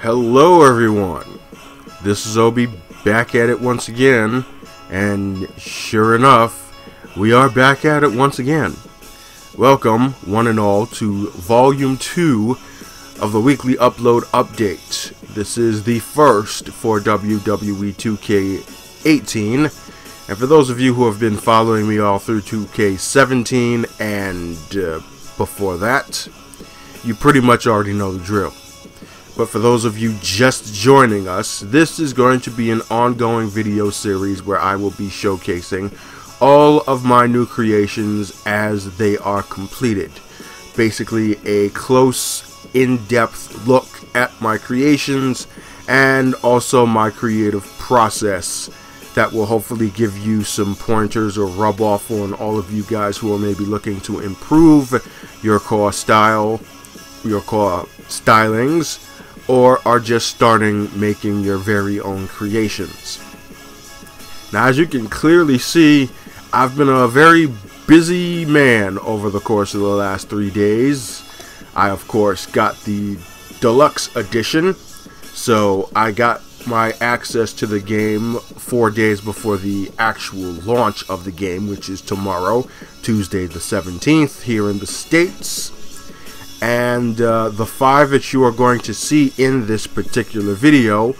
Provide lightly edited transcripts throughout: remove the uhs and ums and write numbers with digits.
Hello everyone, this is Obi back at it once again, and sure enough, we are back at it once again. Welcome, one and all, to Volume 2 of the Weekly Upload Update. This is the first for WWE 2K18, and for those of you who have been following me all through 2K17 and before that, you pretty much already know the drill. But for those of you just joining us, this is going to be an ongoing video series where I will be showcasing all of my new creations as they are completed. Basically a close, in-depth look at my creations and also my creative process that will hopefully give you some pointers or rub off on all of you guys who are maybe looking to improve your core style, your core stylings, or are just starting making your very own creations. Now, as you can clearly see, I've been a very busy man over the course of the last 3 days. I, of course, got the deluxe edition, so I got my access to the game 4 days before the actual launch of the game, which is tomorrow, Tuesday the 17th, here in the States. And the 5 that you are going to see in this particular video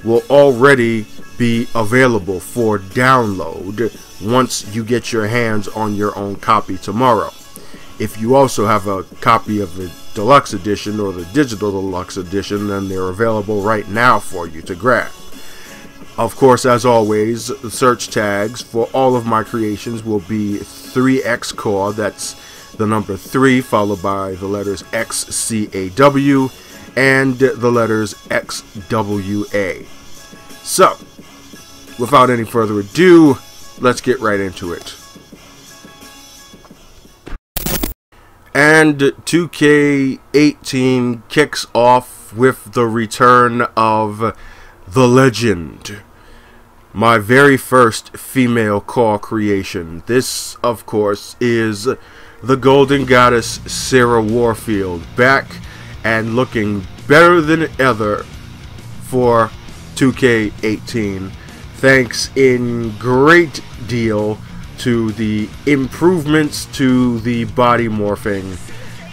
will already be available for download once you get your hands on your own copy tomorrow. If you also have a copy of the deluxe edition or the digital deluxe edition, then they're available right now for you to grab. Of course, as always, the search tags for all of my creations will be 3X Core. That's the number 3 followed by the letters XCAW and the letters XWA. So, without any further ado, let's get right into it. And 2K18 kicks off with the return of the legend. My very first female core creation. This, of course, is the Golden Goddess Sarah Warfield, back and looking better than ever for 2K18, thanks in great deal to the improvements to the body morphing,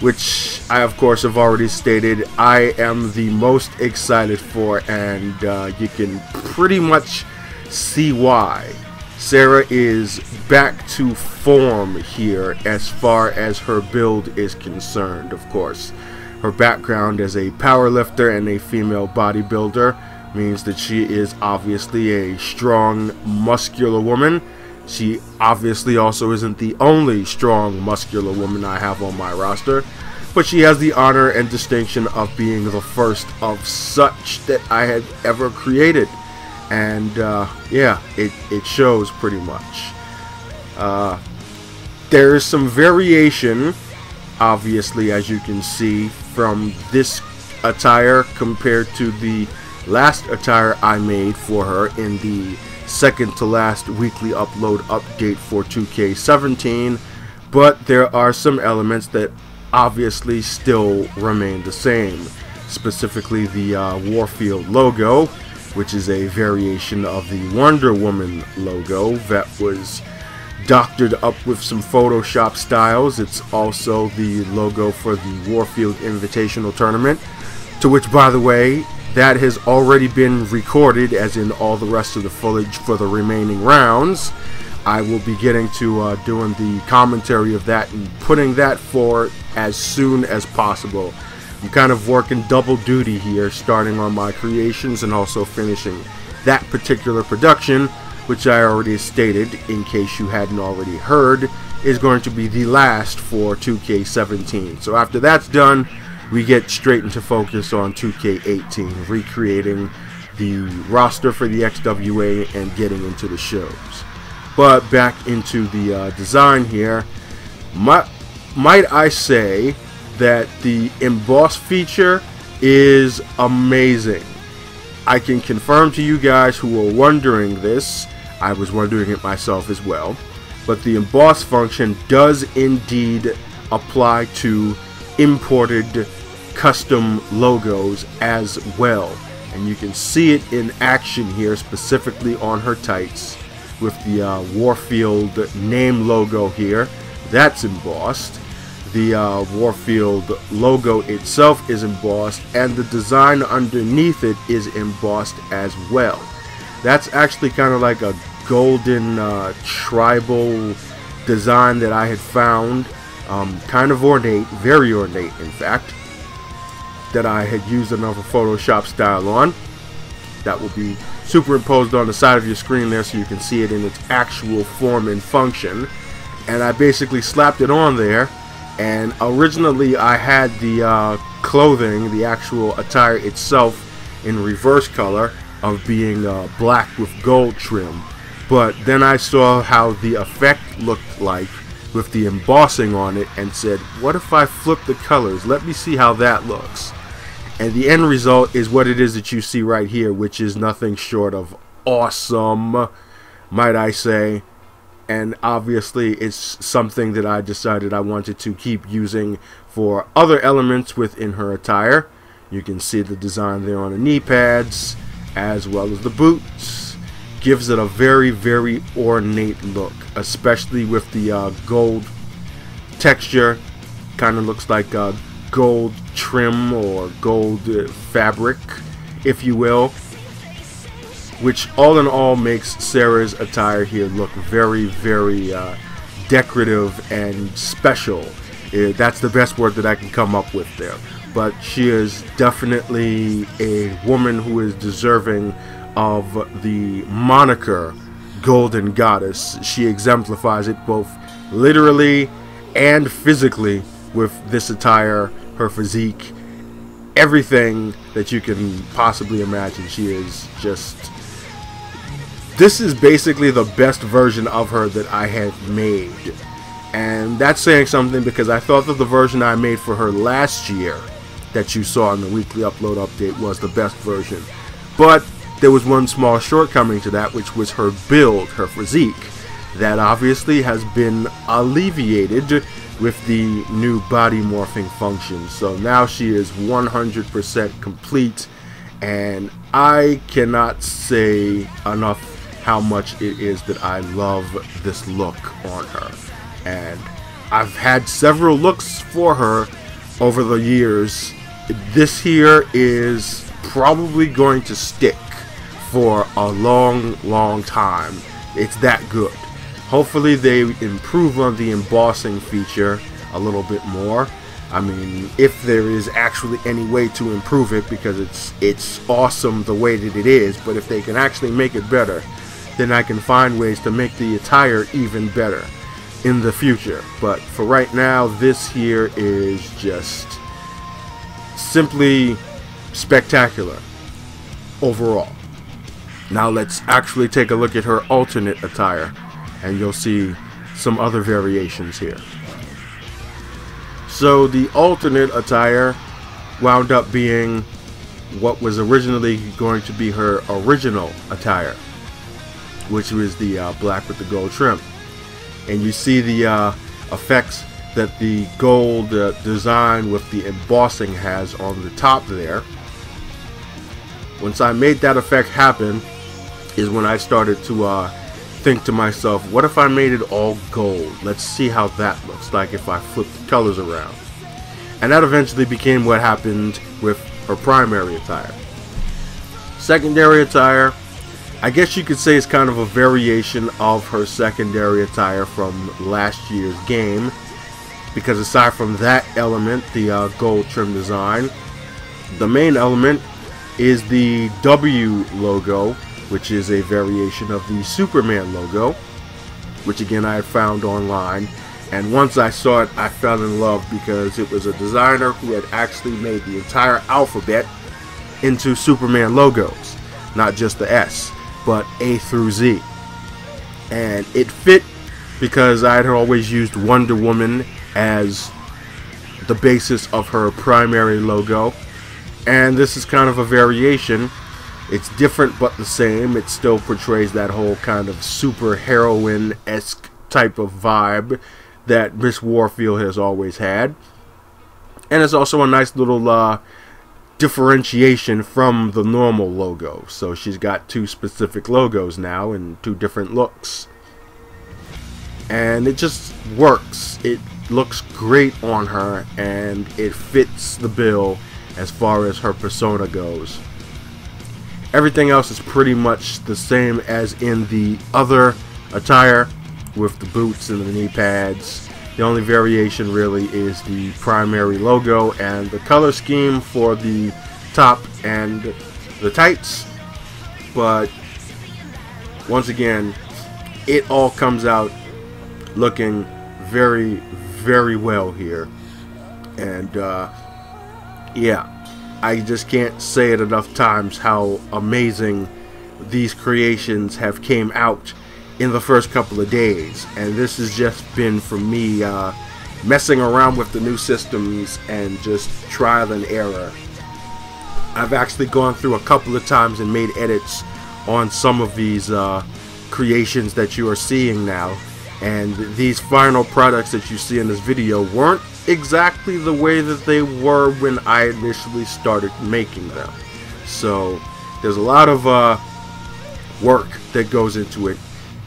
which I of course have already stated I am the most excited for, and you can pretty much see why. Sarah is back to form here as far as her build is concerned. Of course, her background as a powerlifter and a female bodybuilder means that she is obviously a strong, muscular woman. She obviously also isn't the only strong, muscular woman I have on my roster, but she has the honor and distinction of being the first of such that I had ever created. And yeah, it shows pretty much. There's some variation, obviously, as you can see, from this attire compared to the last attire I made for her in the second to last weekly upload update for 2K17, but there are some elements that obviously still remain the same, specifically the Warfield logo, which is a variation of the Wonder Woman logo that was doctored up with some Photoshop styles. It's also the logo for the Warfield Invitational Tournament, to which, by the way, that has already been recorded, as in all the rest of the footage for the remaining rounds. I will be getting to doing the commentary of that and putting that forward as soon as possible. I'm kind of working double duty here, starting on my creations and also finishing that particular production, which I already stated, in case you hadn't already heard, is going to be the last for 2K17. So after that's done, we get straight into focus on 2K18, recreating the roster for the XWA and getting into the shows. But back into the design here, might I say that the emboss feature is amazing. I can confirm to you guys who are wondering this, I was wondering it myself as well, but the emboss function does indeed apply to imported custom logos as well. And you can see it in action here, specifically on her tights, with the Warfield name logo here. That's embossed. The Warfield logo itself is embossed, and the design underneath it is embossed as well. That's actually kind of like a golden tribal design that I had found, kind of ornate, very ornate in fact, that I had used another Photoshop style on. That will be superimposed on the side of your screen there so you can see it in its actual form and function. And I basically slapped it on there. And originally I had the clothing, the actual attire itself, in reverse color of being black with gold trim. But then I saw how the effect looked like with the embossing on it and said, what if I flip the colors? Let me see how that looks. And the end result is what it is that you see right here, which is nothing short of awesome, might I say. And obviously it's something that I decided I wanted to keep using for other elements within her attire. You can see the design there on the knee pads as well as the boots. Gives it a very, very ornate look, especially with the gold texture. Kind of looks like gold trim or gold fabric, if you will, which all in all makes Sarah's attire here look very, very decorative and special. That's the best word that I can come up with there. But she is definitely a woman who is deserving of the moniker Golden Goddess. She exemplifies it both literally and physically with this attire, her physique, everything that you can possibly imagine. She is just... This is basically the best version of her that I have made. And that's saying something, because I thought that the version I made for her last year that you saw in the weekly upload update was the best version. But there was one small shortcoming to that, which was her build, her physique. That obviously has been alleviated with the new body morphing function. So now she is 100% complete, and I cannot say enough how much it is that I love this look on her. And I've had several looks for her over the years. This here is probably going to stick for a long, long time. It's that good. Hopefully they improve on the embossing feature a little bit more. I mean, if there is actually any way to improve it, because it's awesome the way that it is, but if they can actually make it better, then I can find ways to make the attire even better in the future. But for right now, this here is just simply spectacular overall. Now let's actually take a look at her alternate attire, and you'll see some other variations here. So the alternate attire wound up being what was originally going to be her original attire, which was the black with the gold trim. And you see the effects that the gold design with the embossing has on the top there. Once I made that effect happen is when I started to think to myself, what if I made it all gold? Let's see how that looks like if I flip the colors around. And that eventually became what happened with her primary attire. Secondary attire, I guess you could say, is kind of a variation of her secondary attire from last year's game, because aside from that element, the gold trim design, the main element is the W logo, which is a variation of the Superman logo, which again I had found online. And once I saw it, I fell in love, because it was a designer who had actually made the entire alphabet into Superman logos, not just the S, but A through Z. And it fit because I had always used Wonder Woman as the basis of her primary logo, and this is kind of a variation. It's different but the same. It still portrays that whole kind of super heroine-esque type of vibe that Miss Warfield has always had. And it's also a nice little differentiation from the normal logo. So she's got two specific logos now and two different looks. And it just works. It looks great on her, and it fits the bill as far as her persona goes. Everything else is pretty much the same as in the other attire, with the boots and the knee pads. The only variation really is the primary logo and the color scheme for the top and the tights. But once again, it all comes out looking very, very well here. And yeah, I just can't say it enough times how amazing these creations have came out in the first couple of days. And this has just been, for me, messing around with the new systems and just trial and error. I've actually gone through a couple of times and made edits on some of these creations that you are seeing now. And these final products that you see in this video weren't exactly the way that they were when I initially started making them. So there's a lot of work that goes into it,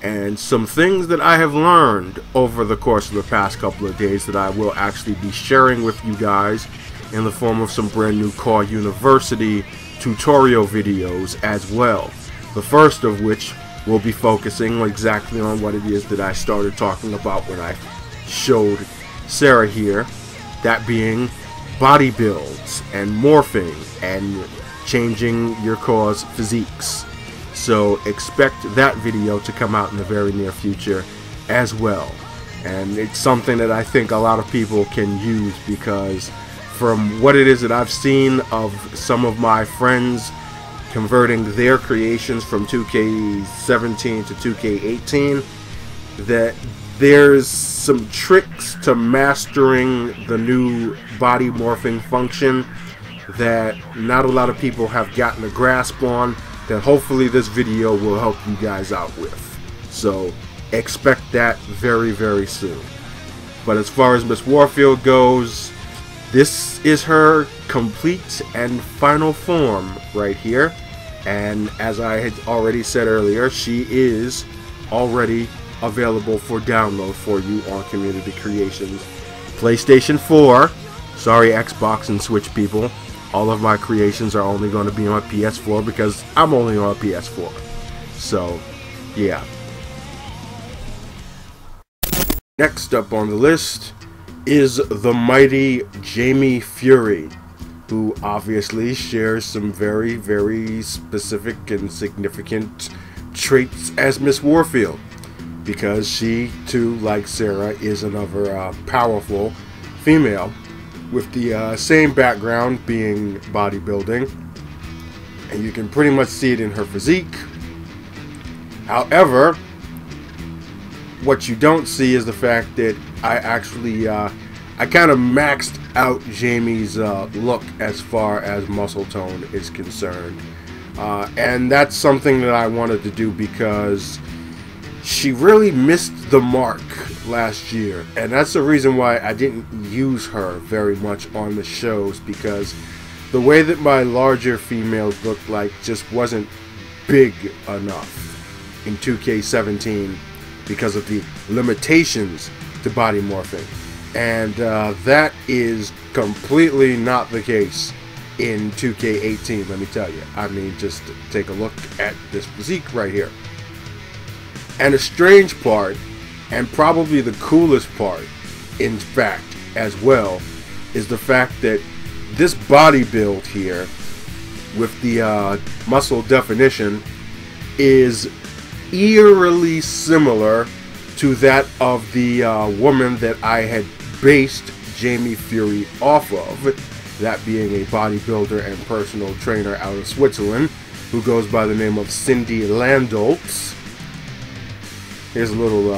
and some things that I have learned over the course of the past couple of days that I will actually be sharing with you guys in the form of some brand new CAWS University tutorial videos as well. The first of which will be focusing exactly on what it is that I started talking about when I showed Sarah here, that being body builds and morphing and changing your CAWS physiques. So expect that video to come out in the very near future as well. And it's something that I think a lot of people can use, because from what it is that I've seen of some of my friends converting their creations from 2K17 to 2K18, that there's some tricks to mastering the new body morphing function that not a lot of people have gotten a grasp on, that hopefully this video will help you guys out with. So expect that very, very soon. But as far as Miss Warfield goes, this is her complete and final form right here. And as I had already said earlier, she is already available for download for you on Community Creations. PlayStation 4, sorry Xbox and Switch people, all of my creations are only going to be on PS4 because I'm only on PS4. So, yeah. Next up on the list is the mighty Jamie Fury, who obviously shares some very, very specific and significant traits as Miss Warfield, because she too, like Sarah, is another powerful female with the same background being bodybuilding, and you can pretty much see it in her physique. However, what you don't see is the fact that I actually I kind of maxed out Jamie's look as far as muscle tone is concerned, and that's something that I wanted to do because she really missed the mark last year, and that's the reason why I didn't use her very much on the shows, because the way that my larger females looked like just wasn't big enough in 2K17 because of the limitations to body morphing. And that is completely not the case in 2K18, let me tell you. I mean, just take a look at this physique right here. And the strange part, and probably the coolest part, in fact, as well, is the fact that this body build here, with the muscle definition, is eerily similar to that of the woman that I had based Jamie Fury off of, that being a bodybuilder and personal trainer out of Switzerland, who goes by the name of Cindy Landoltz. Here's a little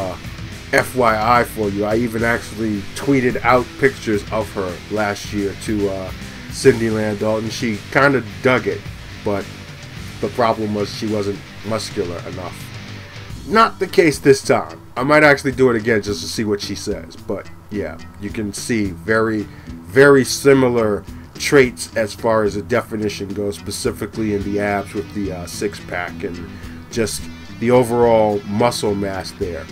FYI for you. I even actually tweeted out pictures of her last year to Cindy Landoltz, and she kind of dug it, but the problem was she wasn't muscular enough. Not the case this time. I might actually do it again just to see what she says, but Yeah, you can see very, very similar traits as far as the definition goes, specifically in the abs with the six-pack and just the overall muscle mass there.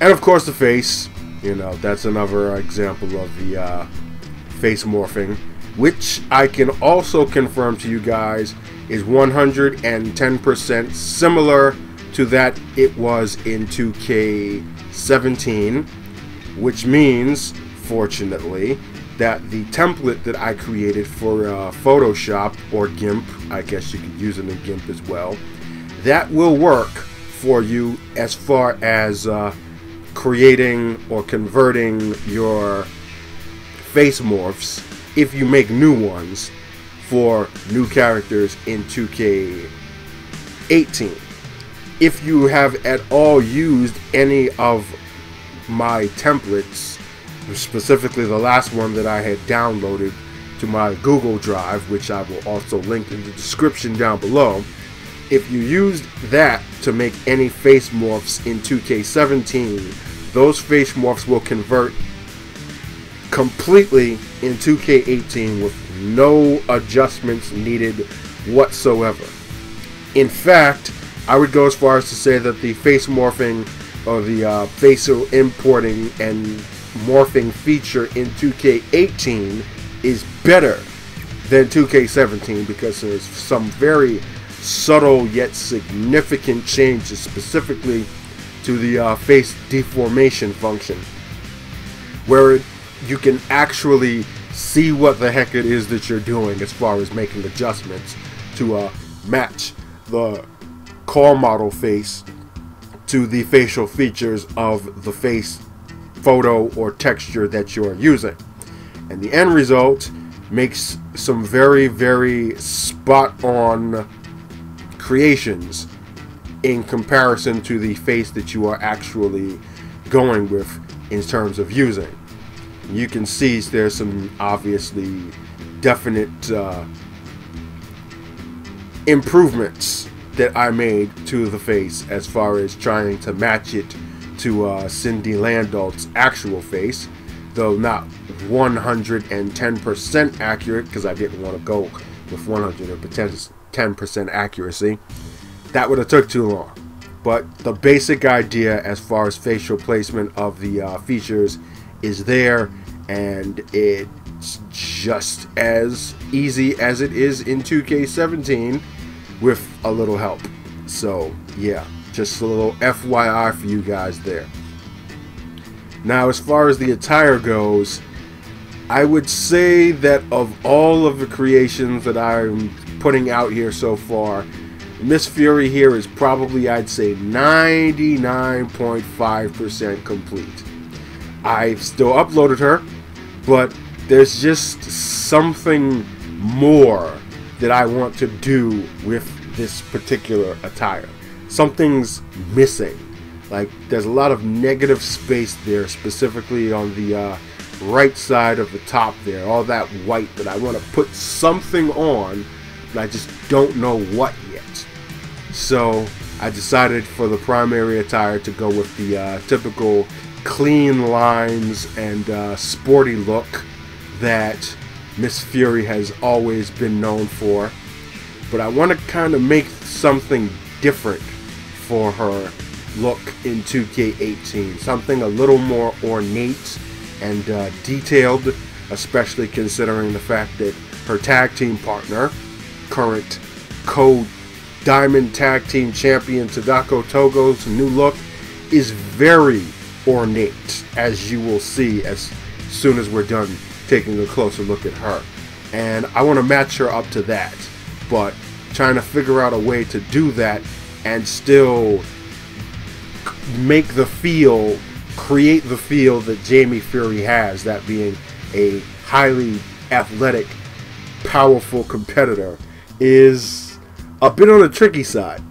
And of course the face, that's another example of the face morphing, which I can also confirm to you guys is 110% similar to that it was in 2K17, which means, fortunately, that the template that I created for Photoshop or GIMP, I guess you could use it in GIMP as well, that will work for you as far as creating or converting your face morphs if you make new ones for new characters in 2K18. If you have at all used any of my templates, specifically the last one that I had downloaded to my Google Drive, which I will also link in the description down below, if you used that to make any face morphs in 2K17, those face morphs will convert completely in 2K18 with no adjustments needed whatsoever. In fact, I would go as far as to say that the face morphing or the facial importing and morphing feature in 2K18 is better than 2K17 because there's some very subtle yet significant changes specifically to the face deformation function, where you can actually see what the heck it is that you're doing as far as making adjustments to match the core model face to the facial features of the face photo or texture that you're using. And the end result makes some very, very spot-on creations in comparison to the face that you are actually going with in terms of using. You can see there's some obviously definite improvements that I made to the face as far as trying to match it to Cindy Landal's actual face, though not 110% accurate because I didn't want to go with 110% accuracy. That would have took too long. But the basic idea as far as facial placement of the features is there, and it's just as easy as it is in 2K17 with a little help. So yeah, just a little FYI for you guys there. Now, as far as the attire goes, I would say that of all of the creations that I'm putting out here so far, Miss Fury here is probably, I'd say, 99.5% complete. I've still uploaded her, but there's just something more that I want to do with this particular attire. Something's missing. Like, there's a lot of negative space there, specifically on the right side of the top there, all that white, that I want to put something on, but I just don't know what yet. So I decided for the primary attire to go with the typical clean lines and sporty look that Miss Fury has always been known for, but I want to kind of make something different for her look in 2K18, something a little more ornate and detailed, especially considering the fact that her tag team partner, current co-Diamond Tag Team Champion Tadako Togo's new look is very ornate, as you will see as soon as we're done taking a closer look at her. And I want to match her up to that, but trying to figure out a way to do that and still make the feel, create the feel that Jamie Fury has, that being a highly athletic, powerful competitor, is a bit on the tricky side.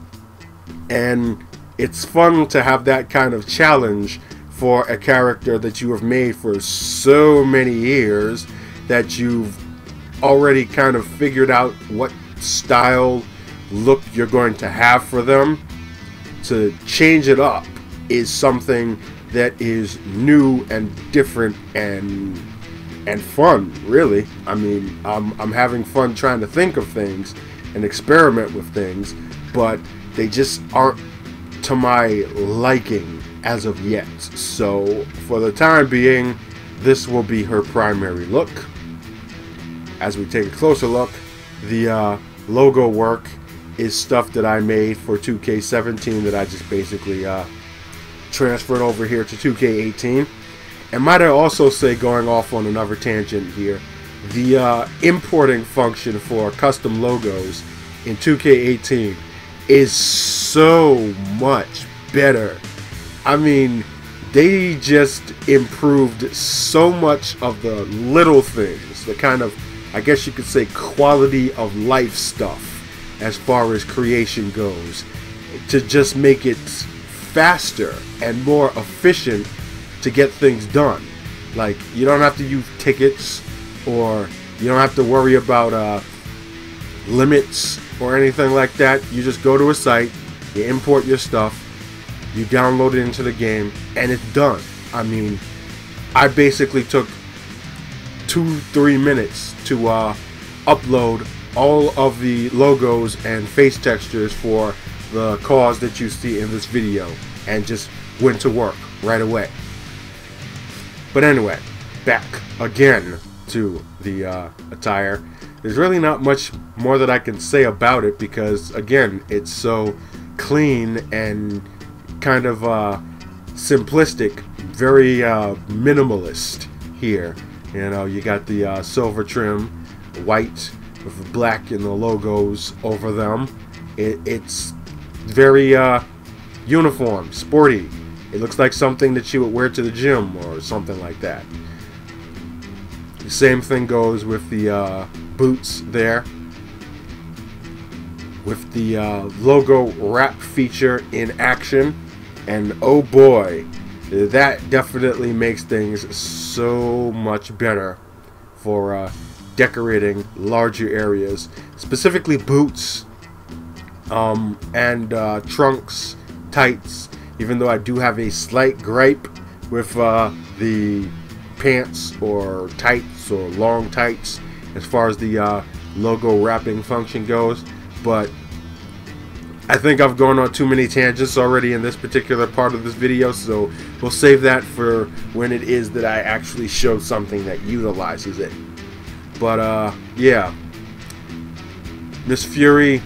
And it's fun to have that kind of challenge for a character that you have made for so many years, that you've already kind of figured out what style, look you're going to have for them. To change it up is something that is new and different and fun, really. I mean, I'm having fun trying to think of things and experiment with things, but they just aren't to my liking as of yet. So for the time being, this will be her primary look. As we take a closer look, the logo work is stuff that I made for 2K17 that I just basically transferred over here to 2K18. And might I also say, going off on another tangent here, the importing function for custom logos in 2K18 is so much better. I mean, they just improved so much of the little things, the kind of, I guess you could say, quality of life stuff as far as creation goes, to just make it faster and more efficient to get things done. Like, you don't have to use tickets, or you don't have to worry about limits or anything like that. You just go to a site, you import your stuff, you download it into the game, and it's done. I mean, I basically took 2-3 minutes to upload all of the logos and face textures for the CAWS that you see in this video, and just went to work right away. But anyway, back again to the attire. There's really not much more that I can say about it, because again, it's so clean and kind of simplistic, very minimalist here. You know, you got the silver trim, white with the black and the logos over them. It's very uniform, sporty. It looks like something that you would wear to the gym or something like that. The same thing goes with the boots there, with the logo wrap feature in action. And oh boy, that definitely makes things so much better for decorating larger areas, specifically boots and trunks, tights. Even though I do have a slight gripe with the pants or tights or long tights as far as the logo wrapping function goes, but I think I've gone on too many tangents already in this particular part of this video, so we'll save that for when it is that I actually show something that utilizes it. But yeah, Miss Fury,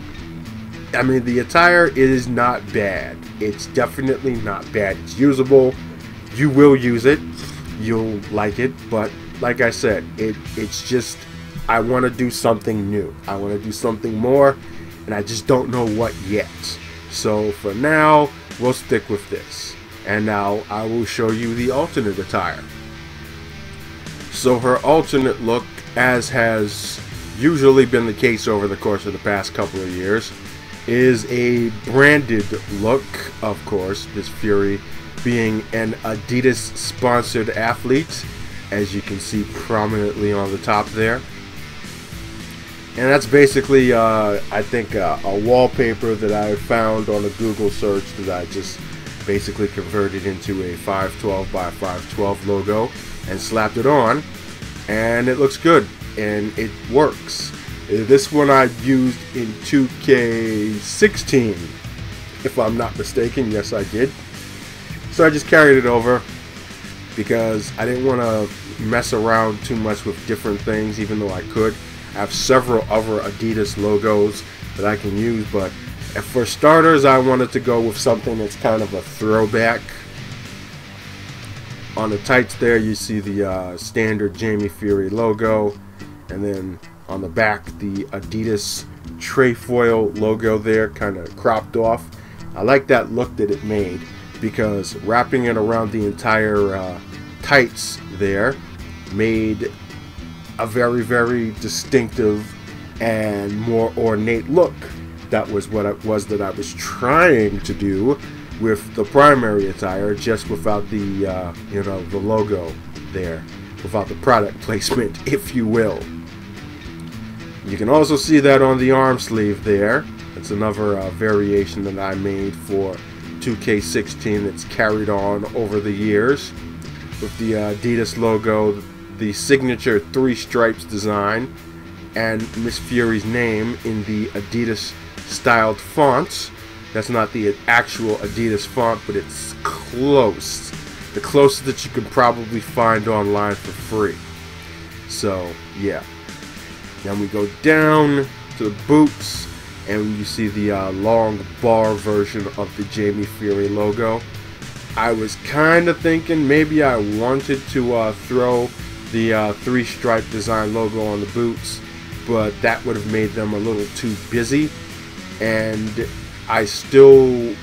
I mean, the attire is not bad. It's definitely not bad. It's usable. You will use it. You'll like it. But like I said, it's just, I want to do something new. I want to do something more, and I just don't know what yet. So for now, we'll stick with this. And now I will show you the alternate attire. So her alternate look, as has usually been the case over the course of the past couple of years, is a branded look, of course, Miss Fury being an Adidas sponsored athlete, as you can see prominently on the top there. And that's basically I think a wallpaper that I found on a Google search that I just basically converted into a 512 by 512 logo and slapped it on, and it looks good and it works. This one I used in 2K16, if I'm not mistaken. Yes, I did. So I just carried it over because I didn't want to mess around too much with different things, even though I could. I have several other Adidas logos that I can use, but for starters, I wanted to go with something that's kind of a throwback. On the tights there, you see the standard Jamie Fury logo, and then on the back, the Adidas Trefoil logo there, kind of cropped off. I like that look that it made, because wrapping it around the entire tights there made a very, very distinctive and more ornate look. That was what it was that I was trying to do with the primary attire, just without the you know, the logo there, without the product placement, if you will. You can also see that on the arm sleeve there. It's another variation that I made for 2K16 that's carried on over the years, with the Adidas logo, the signature 3 stripes design, and Miss Fury's name in the Adidas styled fonts. That's not the actual Adidas font, but it's close. The closest that you can probably find online for free. So, yeah. Then we go down to the boots, and you see the long bar version of the Jamie Fury logo. I was kind of thinking maybe I wanted to throw the 3 stripe design logo on the boots, but that would have made them a little too busy, and I still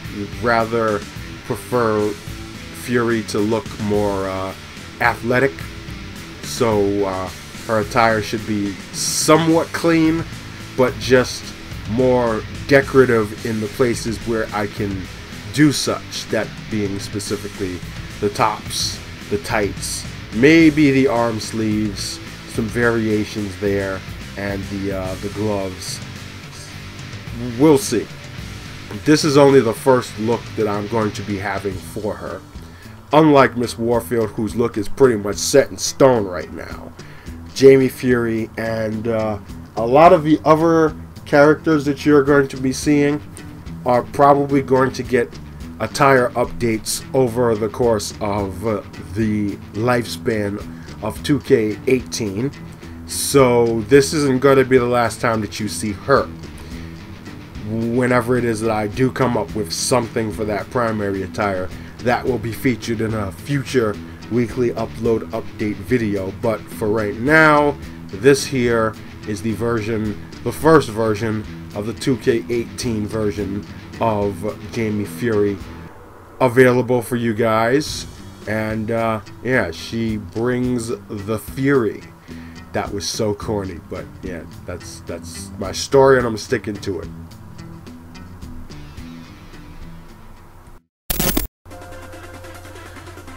rather prefer Fury to look more athletic, so her attire should be somewhat clean, but just more decorative in the places where I can do such, that being specifically the tops, the tights, maybe the arm sleeves, some variations there, and the gloves. We'll see. This is only the first look that I'm going to be having for her. Unlike Miss Warfield, whose look is pretty much set in stone right now, Jamie Fury and a lot of the other characters that you're going to be seeing are probably going to get attire updates over the course of the lifespan of 2K18. So this isn't going to be the last time that you see her. Whenever it is that I do come up with something for that primary attire, that will be featured in a future weekly upload update video. But for right now, this here is the first version of the 2K18 version of Jamie Fury available for you guys. And yeah, she brings the fury. That was so corny, but yeah, that's my story, and I'm sticking to it.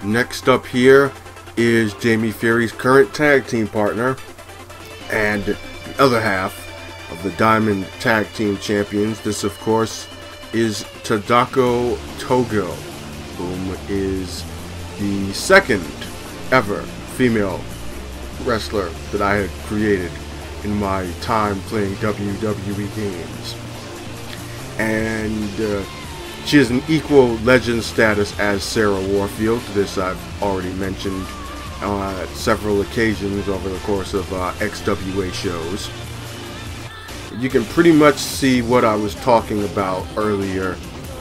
Next up here is Jamie Fury's current tag team partner and the other half of the Diamond Tag Team Champions. This, of course, is Tadako Togo, whom is the second ever female wrestler that I had created in my time playing WWE games. And she has an equal legend status as Sarah Warfield. This I've already mentioned on several occasions over the course of XWA shows. You can pretty much see what I was talking about earlier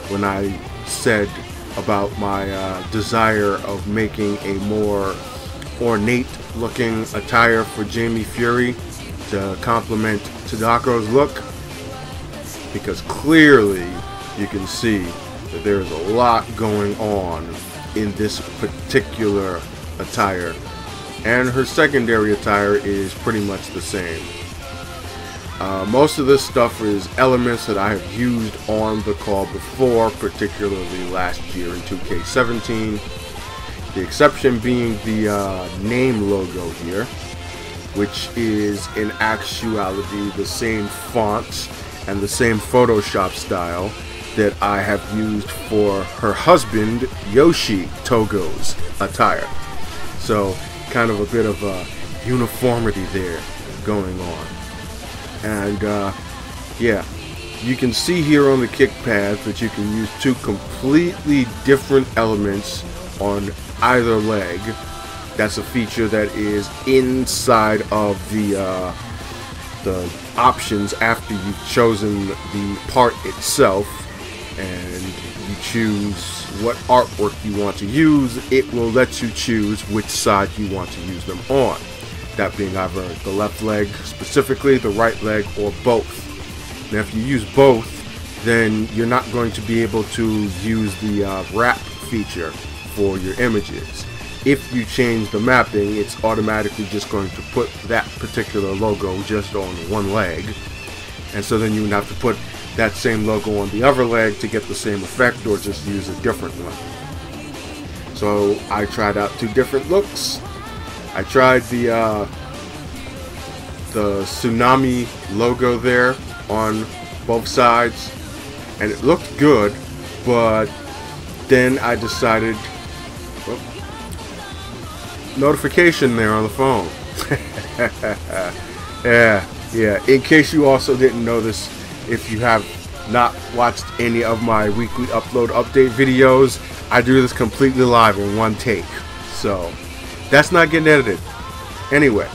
when I said about my desire of making a more ornate looking attire for Jamie Fury to complement Tadako's look, because clearly you can see that there is a lot going on in this particular attire, and her secondary attire is pretty much the same. Most of this stuff is elements that I have used on the call before, particularly last year in 2K17. The exception being the name logo here, which is in actuality the same font and the same Photoshop style that I have used for her husband Yoshi Togo's attire. So kind of a bit of a uniformity there going on. And yeah, you can see here on the kick pads that you can use 2 completely different elements on either leg. That's a feature that is inside of the options after you've chosen the part itself, and you choose what artwork you want to use. It will let you choose which side you want to use them on, that being either the left leg specifically, the right leg, or both. Now if you use both, then you're not going to be able to use the wrap feature for your images. If you change the mapping, it's automatically just going to put that particular logo just on one leg, and so then you would have to put that same logo on the other leg to get the same effect, or just use a different one. So I tried out 2 different looks. I tried the tsunami logo there on both sides, and it looked good, but then I decided, well, notification there on the phone. Yeah. In case you also didn't notice, if you have not watched any of my weekly upload update videos, I do this completely live in one take. So that's not getting edited. Anyway,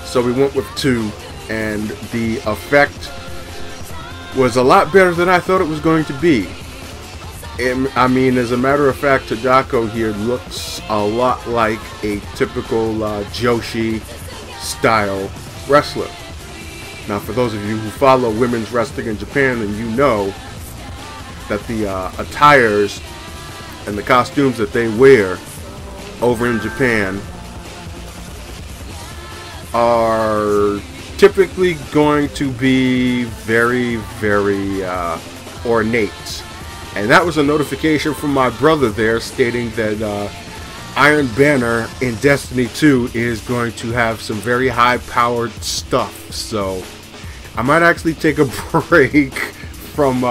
so we went with 2, and the effect was a lot better than I thought it was going to be. I mean, as a matter of fact, Tadako here looks a lot like a typical Joshi style wrestler. Now, for those of you who follow women's wrestling in Japan, then you know that the attires and the costumes that they wear over in Japan are typically going to be very, very ornate. And that was a notification from my brother there stating that Iron Banner in Destiny 2 is going to have some very high-powered stuff. So I might actually take a break from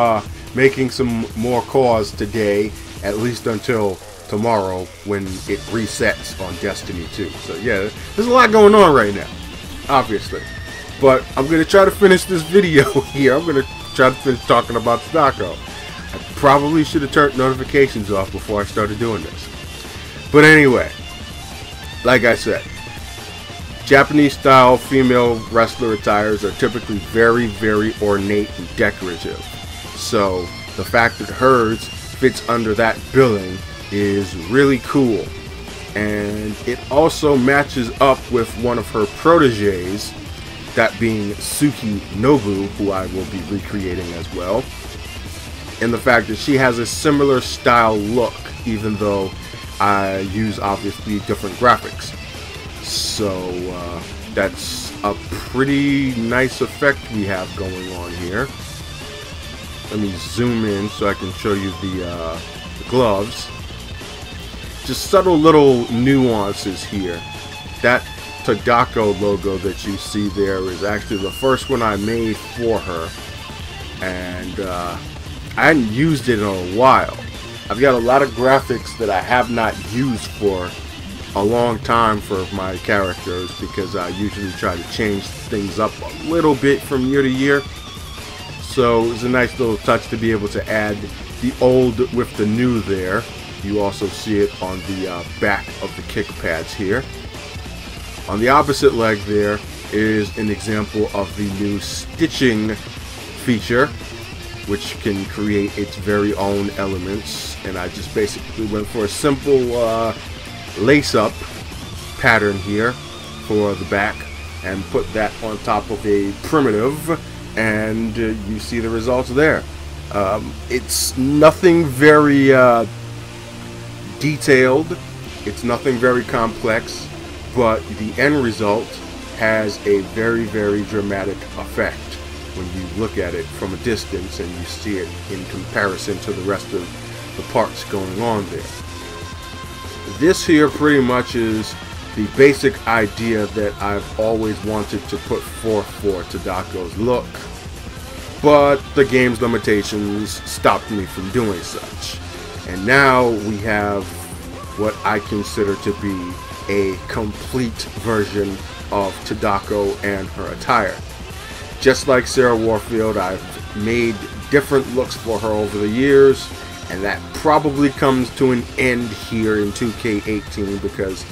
making some more CAWS today, at least until tomorrow when it resets on Destiny 2. So yeah, there's a lot going on right now, obviously. But I'm going to try to finish this video here. I'm going to try to finish talking about Tadako. I probably should have turned notifications off before I started doing this. But anyway, like I said, Japanese style female wrestler attires are typically very, very ornate and decorative. So the fact that hers fits under that billing is really cool. And it also matches up with one of her proteges, that being Suki Nobu, who I will be recreating as well. And the fact that she has a similar style look, even though I use obviously different graphics. So that's a pretty nice effect we have going on here. Let me zoom in so I can show you the gloves. Just subtle little nuances here. That Tadako logo that you see there is actually the first one I made for her, and I hadn't used it in a while. I've got a lot of graphics that I have not used for a long time for my characters, because I usually try to change things up a little bit from year to year. So it's a nice little touch to be able to add the old with the new there. You also see it on the back of the kick pads here. On the opposite leg there is an example of the new stitching feature, which can create its very own elements. And I just basically went for a simple lace-up pattern here for the back and put that on top of a primitive, and you see the results there. It's nothing very detailed, it's nothing very complex, but the end result has a very, very dramatic effect when you look at it from a distance and you see it in comparison to the rest of the parts going on there. This here pretty much is the basic idea that I've always wanted to put forth for Tadako's look, but the game's limitations stopped me from doing such. And now we have what I consider to be a complete version of Tadako and her attire. Just like Sarah Warfield, I've made different looks for her over the years, and that probably comes to an end here in 2K18, because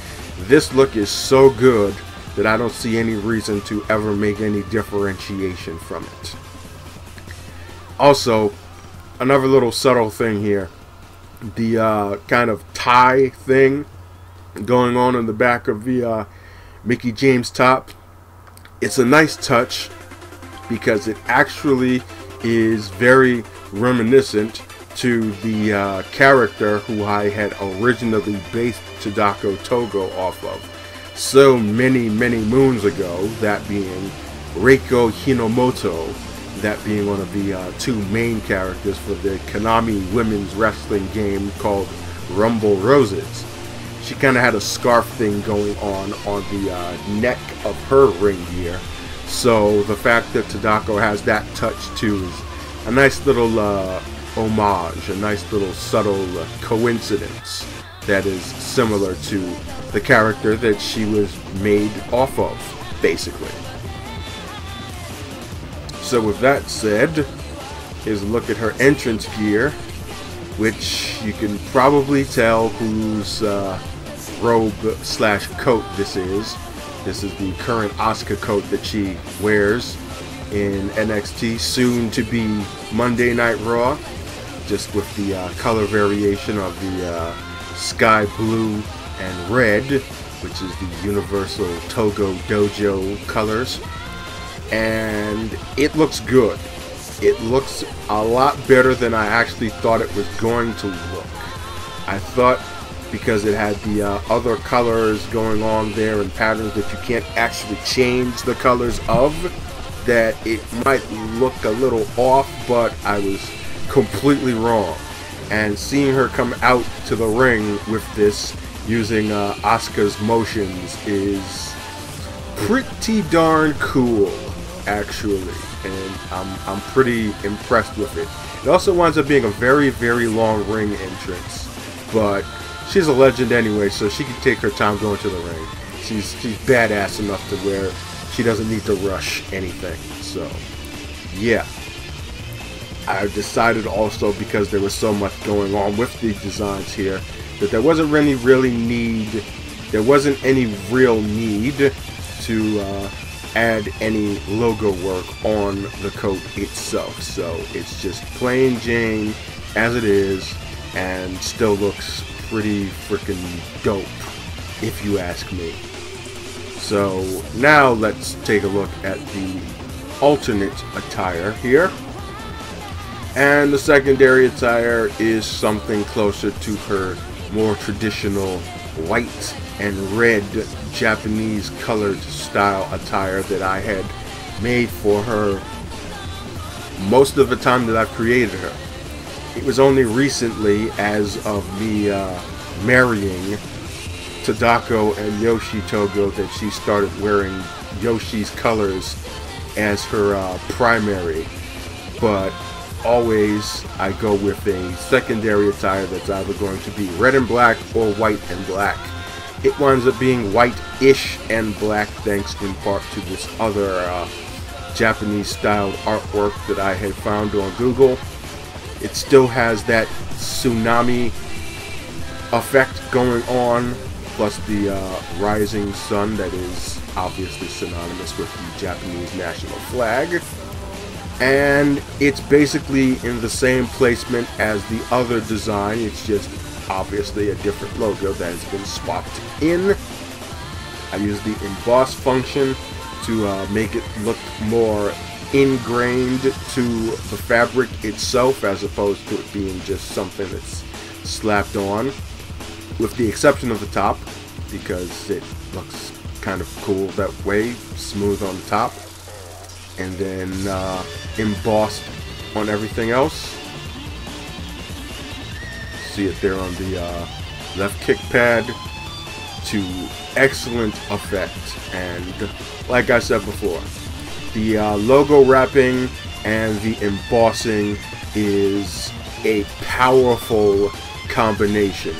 this look is so good that I don't see any reason to ever make any differentiation from it. Also, another little subtle thing here, the kind of tie thing going on in the back of the Mickey James top. It's a nice touch because it actually is very reminiscent to the character who I had originally based Tadako Togo off of so many moons ago, that being Reiko Hinomoto, that being one of the two main characters for the Konami women's wrestling game called Rumble Roses. She kind of had a scarf thing going on the neck of her ring gear. So the fact that Tadako has that touch too is a nice little homage, a nice little subtle coincidence that is similar to the character that she was made off of, basically. So with that said, here's a look at her entrance gear, which you can probably tell whose robe slash coat this is. This is the current Asuka coat that she wears in NXT, soon to be Monday Night Raw, just with the color variation of the sky blue and red, which is the Universal Togo Dojo colors. And it looks good. It looks a lot better than I actually thought it was going to look. I thought, because it had the other colors going on there and patterns that you can't actually change the colors of, that it might look a little off, but I was completely wrong. And seeing her come out to the ring with this using Asuka's motions is pretty darn cool, actually, and I'm pretty impressed with it. It also winds up being a very, very long ring entrance, but she's a legend anyway, so she can take her time going to the ring. She's badass enough to where she doesn't need to rush anything. So yeah, I decided also, because there was so much going on with the designs here, that there wasn't any real need to add any logo work on the coat itself. So it's just plain Jane as it is, and still looks pretty freaking dope, if you ask me. So now let's take a look at the alternate attire here. And the secondary attire is something closer to her more traditional white and red Japanese colored style attire that I had made for her most of the time that I've created her. It was only recently, as of me marrying Tadako and Yoshi Togo, that she started wearing Yoshi's colors as her primary. But always I go with a secondary attire that's either going to be red and black or white and black. It winds up being white-ish and black, thanks in part to this other Japanese styled artwork that I had found on Google. It still has that tsunami effect going on, plus the rising sun that is obviously synonymous with the Japanese national flag. And it's basically in the same placement as the other design. It's just obviously a different logo that has been swapped in. I use the emboss function to make it look more ingrained to the fabric itself, as opposed to it being just something that's slapped on, with the exception of the top, because it looks kind of cool that way, smooth on the top, and then embossed on everything else. See it there on the left kick pad, to excellent effect. And like I said before, the logo wrapping and the embossing is a powerful combination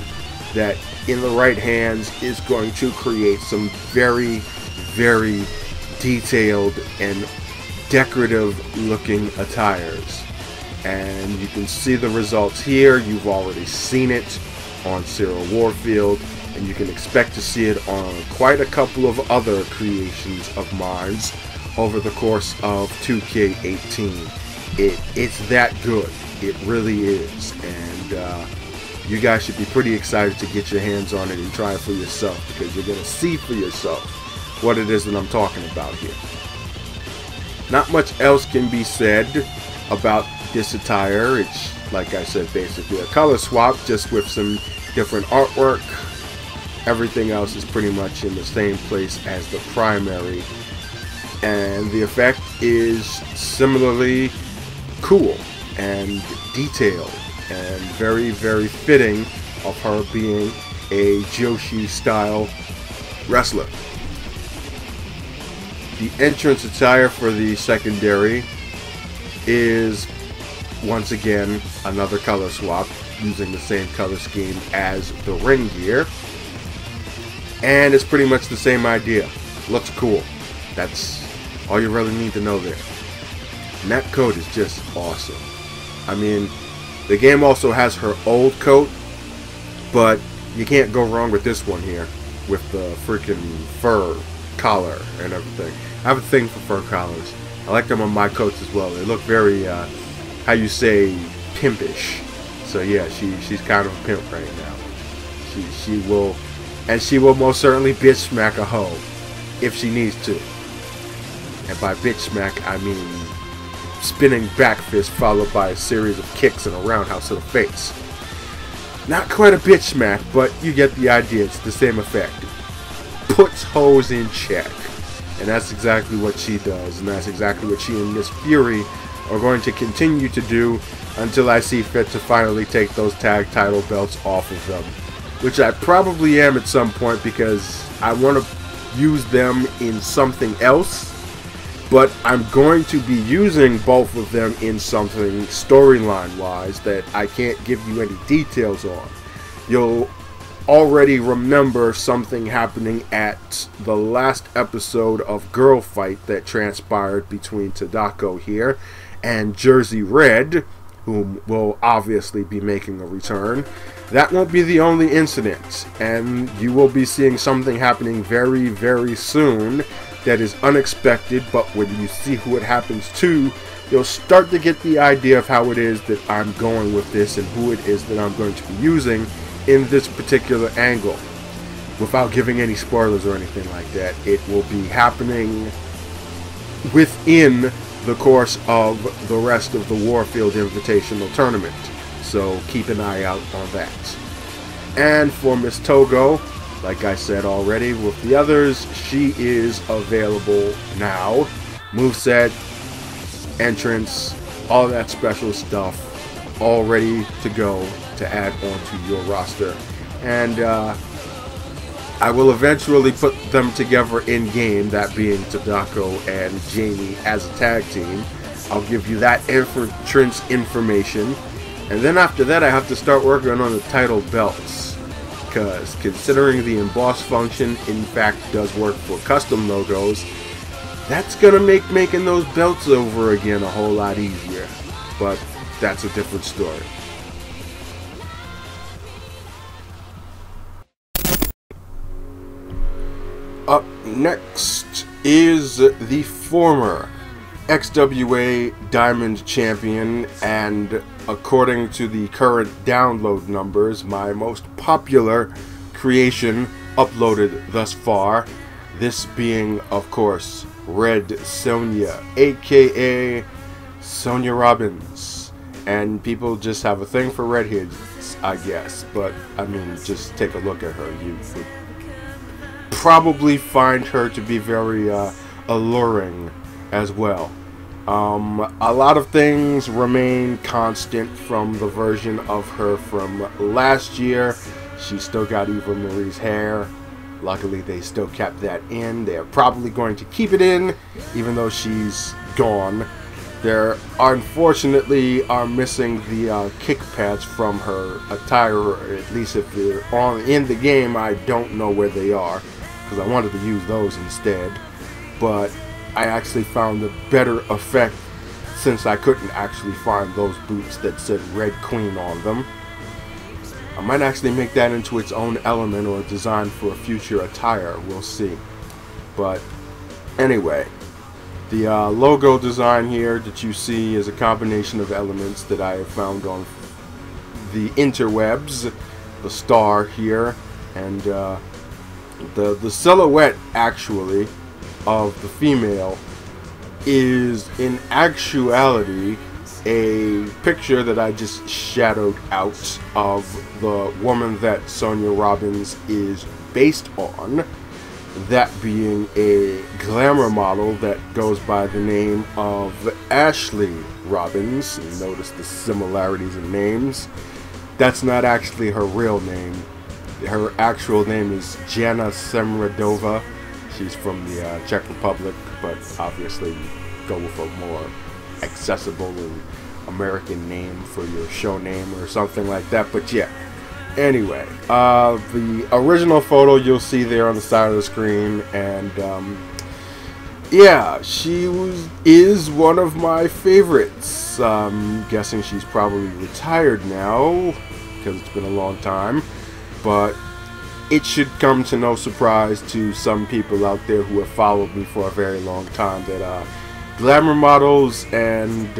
that, in the right hands, is going to create some very, very detailed and decorative looking attires. And you can see the results here. You've already seen it on Cyril Warfield, and you can expect to see it on quite a couple of other creations of mine over the course of 2K18. It's that good. It really is. And you guys should be pretty excited to get your hands on it and try it for yourself, because you're going to see for yourself what it is that I'm talking about here. Not much else can be said about this attire. It's, like I said, basically a color swap, just with some different artwork. Everything else is pretty much in the same place as the primary, and the effect is similarly cool and detailed and very, very fitting of her being a Joshi style wrestler. The entrance attire for the secondary is once again, another color swap using the same color scheme as the ring gear. And it's pretty much the same idea. Looks cool. That's all you really need to know there. And that coat is just awesome. I mean, the game also has her old coat, but you can't go wrong with this one here with the freaking fur collar and everything. I have a thing for fur collars. I like them on my coats as well. They look very, how you say, pimpish. So yeah, she's kind of a pimp right now. She will most certainly bitch smack a hoe if she needs to. And by bitch smack, I mean spinning back fist followed by a series of kicks and a roundhouse to the face. Not quite a bitch smack, but you get the idea. It's the same effect. Puts hoes in check. And that's exactly what she does, and that's exactly what she and Miss Fury are going to continue to do until I see fit to finally take those tag title belts off of them. Which I probably am at some point, because I want to use them in something else. But I'm going to be using both of them in something storyline-wise that I can't give you any details on. You'll already remember something happening at the last episode of Girl Fight that transpired between Tadako here and Jersey Red, whom will obviously be making a return. That won't be the only incident, and you will be seeing something happening very, very soon that is unexpected, but when you see who it happens to, you'll start to get the idea of how it is that I'm going with this and who it is that I'm going to be using in this particular angle. Without giving any spoilers or anything like that, it will be happening within the course of the rest of the Warfield Invitational Tournament. So keep an eye out on that. And for Miss Togo, like I said already with the others, she is available now. Moveset, entrance, all that special stuff, all ready to go to add onto your roster. And I will eventually put them together in game, that being Tadako and Jamie as a tag team. I'll give you that entrance information, and then after that I have to start working on the title belts, because considering the emboss function in fact does work for custom logos, that's gonna make making those belts over again a whole lot easier. But that's a different story. Up next is the former XWA Diamond Champion, and according to the current download numbers, my most popular creation uploaded thus far. This being, of course, Red Sonya, aka Sonya Robbins. And people just have a thing for redheads, I guess. But, I mean, just take a look at her. You would probably find her to be very alluring as well. A lot of things remain constant from the version of her from last year. She still got Eva Marie's hair. Luckily, they still kept that in. They're probably going to keep it in, even though she's gone. There, unfortunately, are missing the kick pads from her attire, or at least if they're in the game. I don't know where they are, because I wanted to use those instead. But I actually found a better effect since I couldn't actually find those boots that said Red Queen on them. I might actually make that into its own element or design for a future attire. We'll see. But anyway, the logo design here that you see is a combination of elements that I have found on the interwebs. The star here, and the silhouette actually of the female is in actuality a picture that I just shadowed out of the woman that Sonya Robbins is based on, that being a glamour model that goes by the name of Ashley Robbins. And notice the similarities in names. That's not actually her real name. Her actual name is Jana Semradova. She's from the Czech Republic, but obviously go with a more accessible and American name for your show name or something like that. But yeah, anyway, the original photo you'll see there on the side of the screen, and yeah, she is one of my favorites. I'm guessing she's probably retired now because it's been a long time, but it should come to no surprise to some people out there who have followed me for a very long time that glamour models and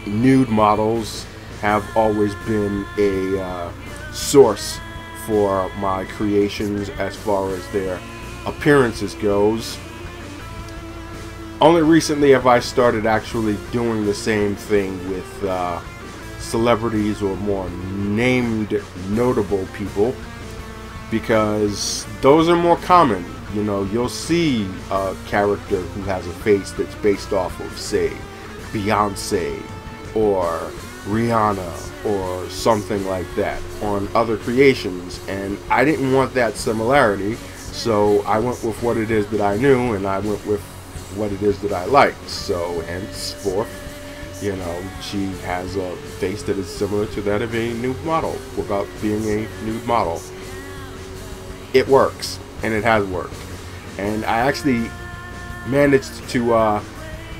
nude models have always been a source for my creations as far as their appearances goes. Only recently have I started actually doing the same thing with celebrities or more named notable people, because those are more common. You know, you'll see a character who has a face that's based off of, say, Beyonce or Rihanna or something like that on other creations, and I didn't want that similarity, so I went with what it is that I knew, and I went with what it is that I liked. So henceforth, you know, she has a face that is similar to that of a nude model without being a nude model. It works, and it has worked. And I actually managed to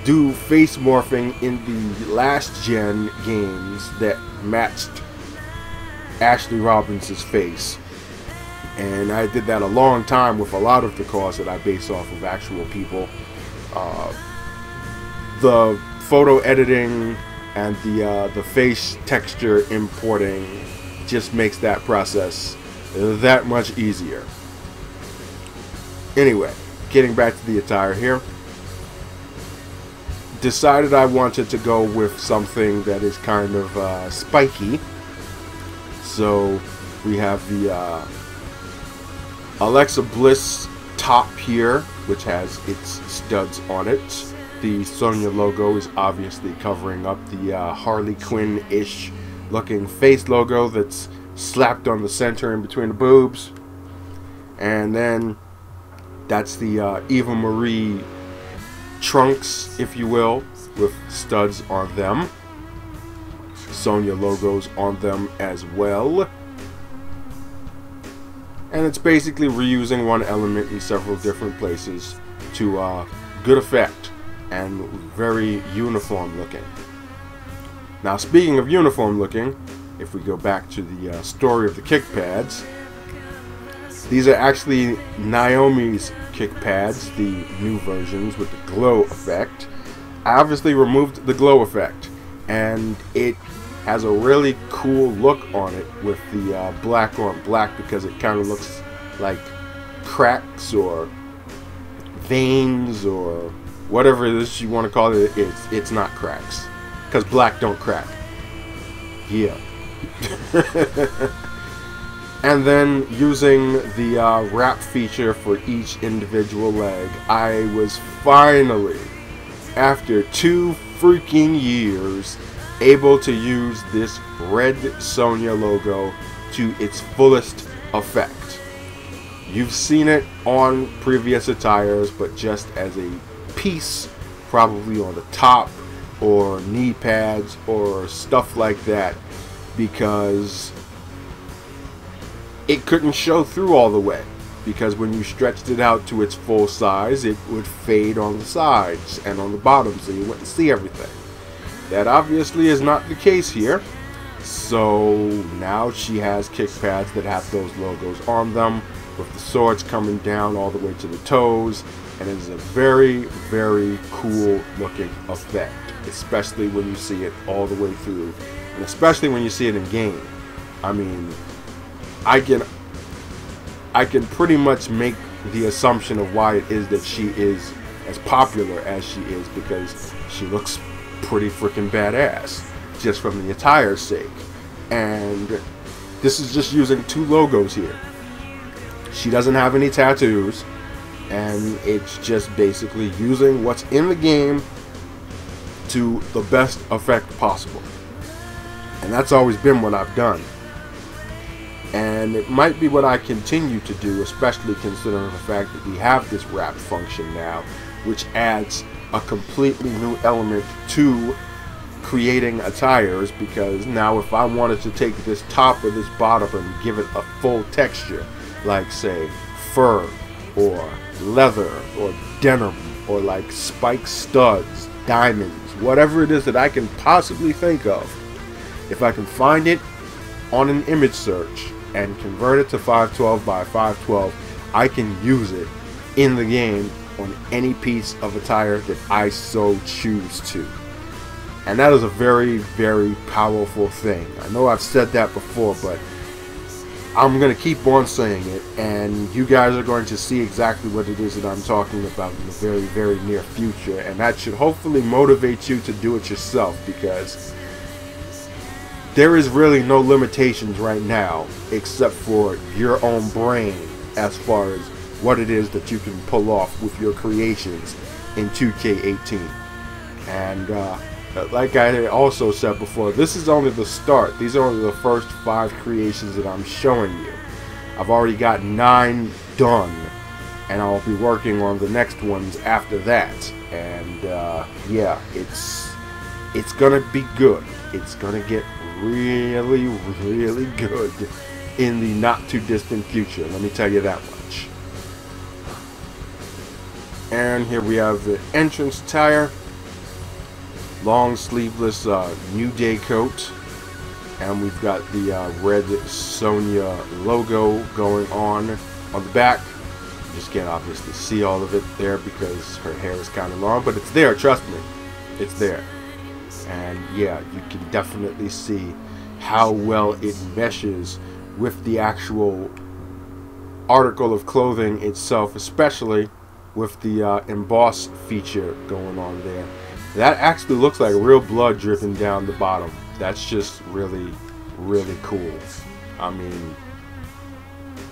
do face morphing in the last gen games that matched Hayley Robbins' face. And I did that a long time with a lot of the CAWS that I base off of actual people. The photo editing and the face texture importing just makes that process that much easier. Anyway, getting back to the attire here, decided I wanted to go with something that is kind of spiky. So we have the Alexa Bliss top here, which has its studs on it. The Sonya logo is obviously covering up the Harley Quinn-ish looking face logo that's slapped on the center in between the boobs. And then that's the Eva Marie trunks, if you will, with studs on them. Sonya logos on them as well. And it's basically reusing one element in several different places to good effect and very uniform looking. Now, speaking of uniform looking, if we go back to the story of the kick pads, these are actually Naomi's kick pads, the new versions with the glow effect. I obviously removed the glow effect, and it has a really cool look on it with the black on black, because it kind of looks like cracks or veins or whatever it is you want to call it. It's not cracks, because black don't crack. Yeah. And then using the wrap feature for each individual leg, I was finally, after 2 freaking years, able to use this red Sonya logo to its fullest effect. You've seen it on previous attires, but just as a piece, probably on the top or knee pads or stuff like that, because it couldn't show through all the way, because when you stretched it out to its full size, it would fade on the sides and on the bottom, so you wouldn't see everything. That obviously is not the case here. So now she has kick pads that have those logos on them, with the swords coming down all the way to the toes, and it is a very, very cool looking effect, especially when you see it all the way through, and especially when you see it in game. I mean, I can pretty much make the assumption of why it is that she is as popular as she is, because she looks pretty freaking badass just from the attire's sake. And this is just using 2 logos here. She doesn't have any tattoos, and it's just basically using what's in the game to the best effect possible. And that's always been what I've done. And it might be what I continue to do, especially considering the fact that we have this wrap function now, which adds a completely new element to creating attires, because now if I wanted to take this top or this bottom and give it a full texture, like say fur or leather or denim or like spike studs, diamonds, whatever it is that I can possibly think of, if I can find it on an image search and convert it to 512 by 512, I can use it in the game on any piece of attire that I so choose to. And that is a very, very powerful thing. I know I've said that before, but I'm going to keep on saying it, and you guys are going to see exactly what it is that I'm talking about in the very, very near future, and that should hopefully motivate you to do it yourself, because there is really no limitations right now except for your own brain as far as what it is that you can pull off with your creations in 2K18. And like I had also said before, this is only the start. These are only the first 5 creations that I'm showing you. I've already got 9 done, and I'll be working on the next ones after that. And yeah, it's gonna be good. It's gonna get really, really good in the not too distant future, let me tell you that much. And here we have the entrance attire. Long sleeveless New Day coat, and we've got the red Sonya logo going on the back. You just can't obviously see all of it there because her hair is kind of long, but it's there, trust me, it's there. And yeah, you can definitely see how well it meshes with the actual article of clothing itself, especially with the emboss feature going on there. That actually looks like real blood dripping down the bottom. That's just really, really cool. I mean,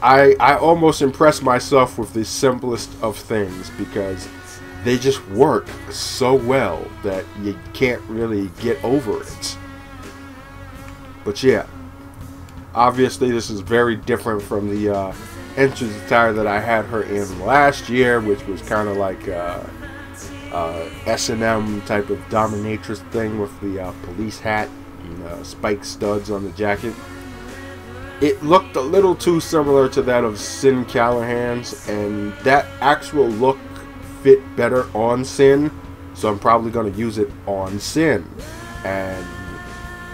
I almost impress myself with the simplest of things, because they just work so well that you can't really get over it. But yeah, obviously this is very different from the entrance attire that I had her in last year, which was kind of like S&M type of dominatrix thing with the police hat and spike studs on the jacket. It looked a little too similar to that of Sin Callahan's, and that actual look fit better on Sin, so I'm probably going to use it on Sin. And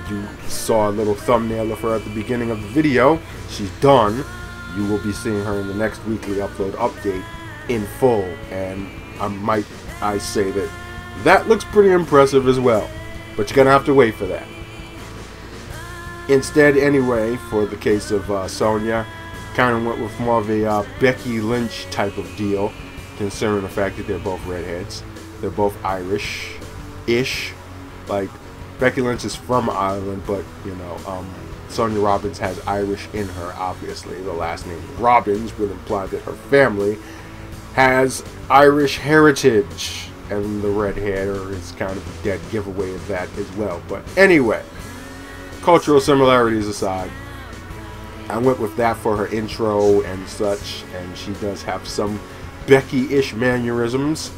you saw a little thumbnail of her at the beginning of the video. She's done. You will be seeing her in the next weekly upload update in full, and I say that looks pretty impressive as well, but you're gonna have to wait for that. Instead, anyway, for the case of Sonya, kind of went with more of a Becky Lynch type of deal, considering the fact that they're both redheads. They're both Irish-ish. Like, Becky Lynch is from Ireland, but you know, Sonya Robbins has Irish in her. Obviously, the last name Robbins would imply that her family has Irish heritage, and the red hair is kind of a dead giveaway of that as well. But anyway, cultural similarities aside, I went with that for her intro and such, and she does have some Becky-ish mannerisms,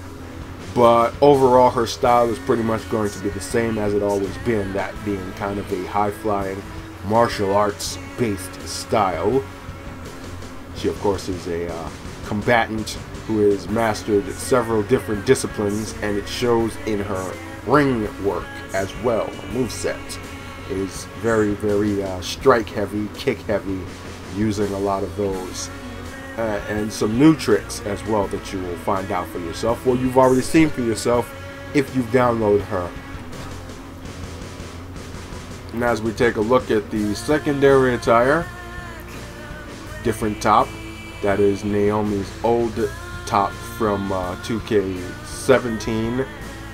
but overall her style is pretty much going to be the same as it always been, that being kind of a high-flying martial arts based style. She of course is a combatant who has mastered several different disciplines, and it shows in her ring work as well. Her moveset is very, very strike heavy, kick heavy, using a lot of those. And some new tricks as well that you will find out for yourself, or you've already seen for yourself if you've downloaded her. And as we take a look at the secondary attire, different top. That is Naomi's old top from 2K17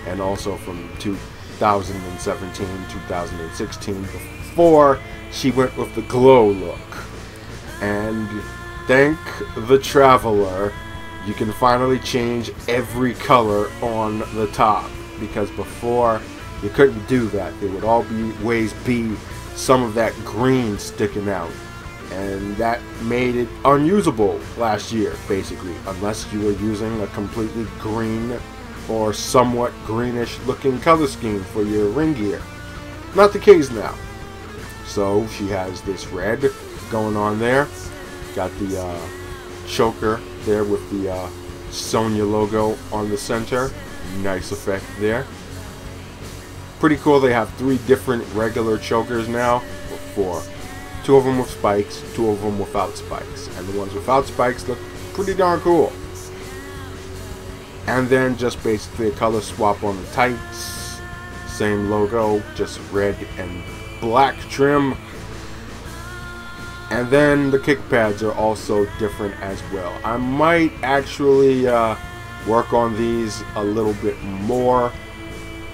and also from 2017, 2016, before she went with the glow look. And thank the Traveler, you can finally change every color on the top, because before you couldn't do that. There would always be some of that green sticking out, and that made it unusable last year, basically, unless you were using a completely green or somewhat greenish looking color scheme for your ring gear. not the case now. So she has this red going on there. Got the choker there with the Sonya logo on the center. Nice effect there. Pretty cool. They have 3 different regular chokers now. 4. 2 of them with spikes, 2 of them without spikes. And the ones without spikes look pretty darn cool. And then just basically a color swap on the tights. Same logo, just red and black trim. And then the kick pads are also different as well. I might actually work on these a little bit more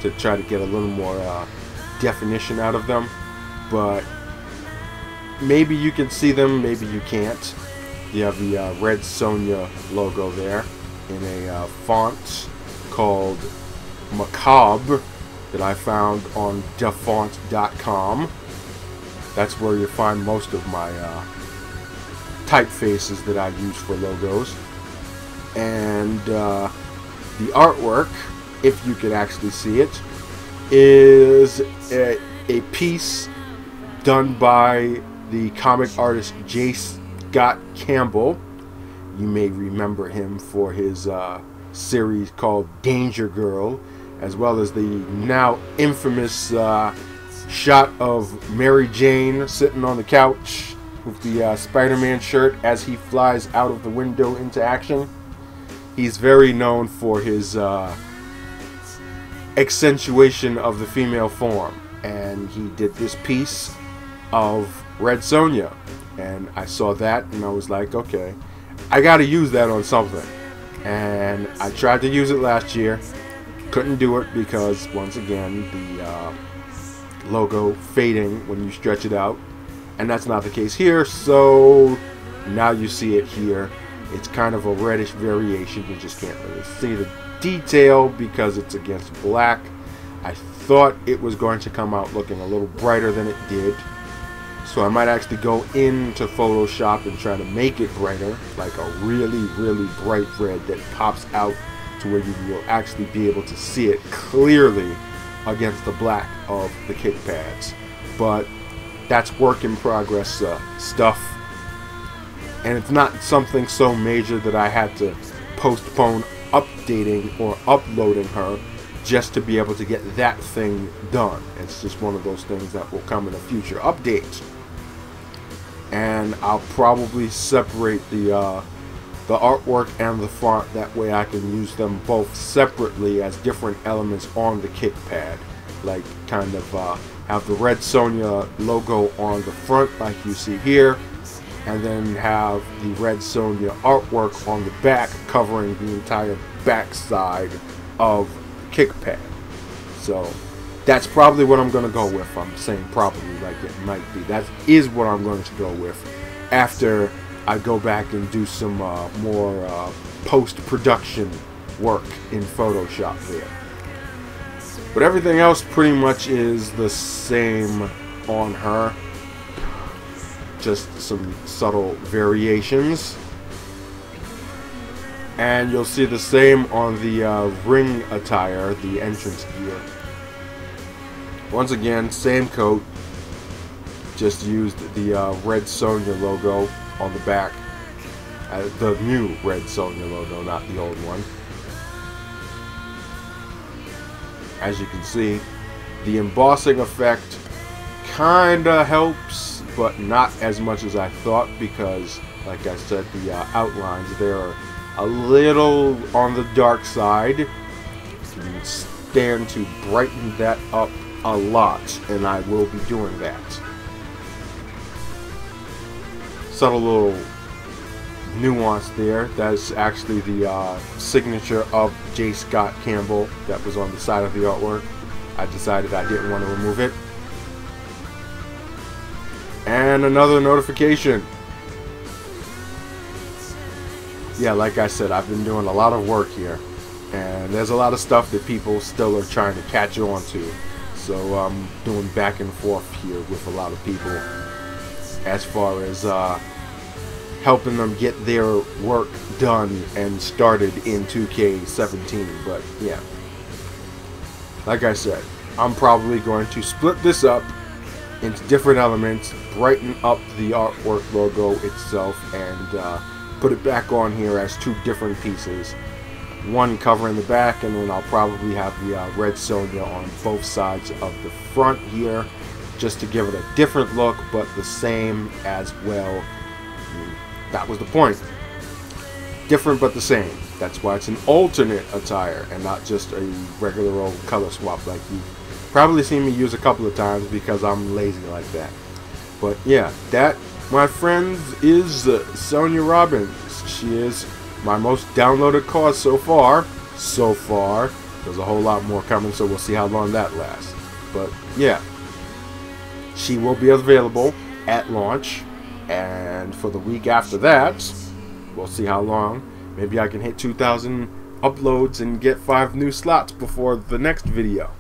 to try to get a little more definition out of them. But maybe you can see them, maybe you can't. You have the red Sonya logo there in a font called Macabre that I found on defont.com. That's where you find most of my typefaces that I use for logos. And the artwork, if you could actually see it, is a piece done by the comic artist J. Scott Campbell. You may remember him for his series called Danger Girl, as well as the now infamous shot of Mary Jane sitting on the couch with the Spider-Man shirt as he flies out of the window into action. He's very known for his accentuation of the female form, and he did this piece of Red Sonya, and I saw that and I was like, okay, I gotta use that on something. And I tried to use it last year, couldn't do it because once again the logo fading when you stretch it out, and that's not the case here. So now you see it here. It's kind of a reddish variation. You just can't really see the detail because it's against black. I thought it was going to come out looking a little brighter than it did, so I might actually go into Photoshop and try to make it brighter, like a really bright red that pops out to where you will actually be able to see it clearly against the black of the kick pads. But that's work in progress stuff, and it's not something so major that I had to postpone updating or uploading her just to be able to get that thing done. It's just one of those things that will come in a future update, and I'll probably separate the artwork and the font. That way I can use them both separately as different elements on the kick pad, like kind of have the Red Sonya logo on the front like you see here, and then have the Red Sonya artwork on the back covering the entire back side of the kick pad. So that's probably what I'm going to go with. I'm saying probably like it might be. That is what I'm going to go with after I go back and do some more post-production work in Photoshop there. But everything else pretty much is the same on her. Just some subtle variations. And you'll see the same on the ring attire, the entrance gear. Once again, same coat. Just used the Red Sonya logo on the back. The new Red Sonya logo, not the old one. As you can see, the embossing effect kinda helps, but not as much as I thought, because like I said, the outlines there are a little on the dark side. You can stand to brighten that up a lot, and I will be doing that. Subtle little nuance there. That's actually the signature of J. Scott Campbell that was on the side of the artwork. I decided I didn't want to remove it. And another notification. Yeah, like I said, I've been doing a lot of work here, and there's a lot of stuff that people still are trying to catch on to. So I'm doing back and forth here with a lot of people as far as helping them get their work done and started in 2K17. But yeah, like I said, I'm probably going to split this up into different elements, brighten up the artwork logo itself, and put it back on here as two different pieces. One covering the back, and then I'll probably have the red Sonya on both sides of the front here, just to give it a different look, but the same as well. That was the point. Different but the same. That's why it's an alternate attire and not just a regular old color swap like you've probably seen me use a couple of times because I'm lazy like that. But yeah, that, my friends, is Sonya Robbins. She is my most downloaded CAWS so far. There's a whole lot more coming, so we'll see how long that lasts. But yeah, she will be available at launch, and for the week after that, we'll see how long. Maybe I can hit 2,000 uploads and get 5 new slots before the next video.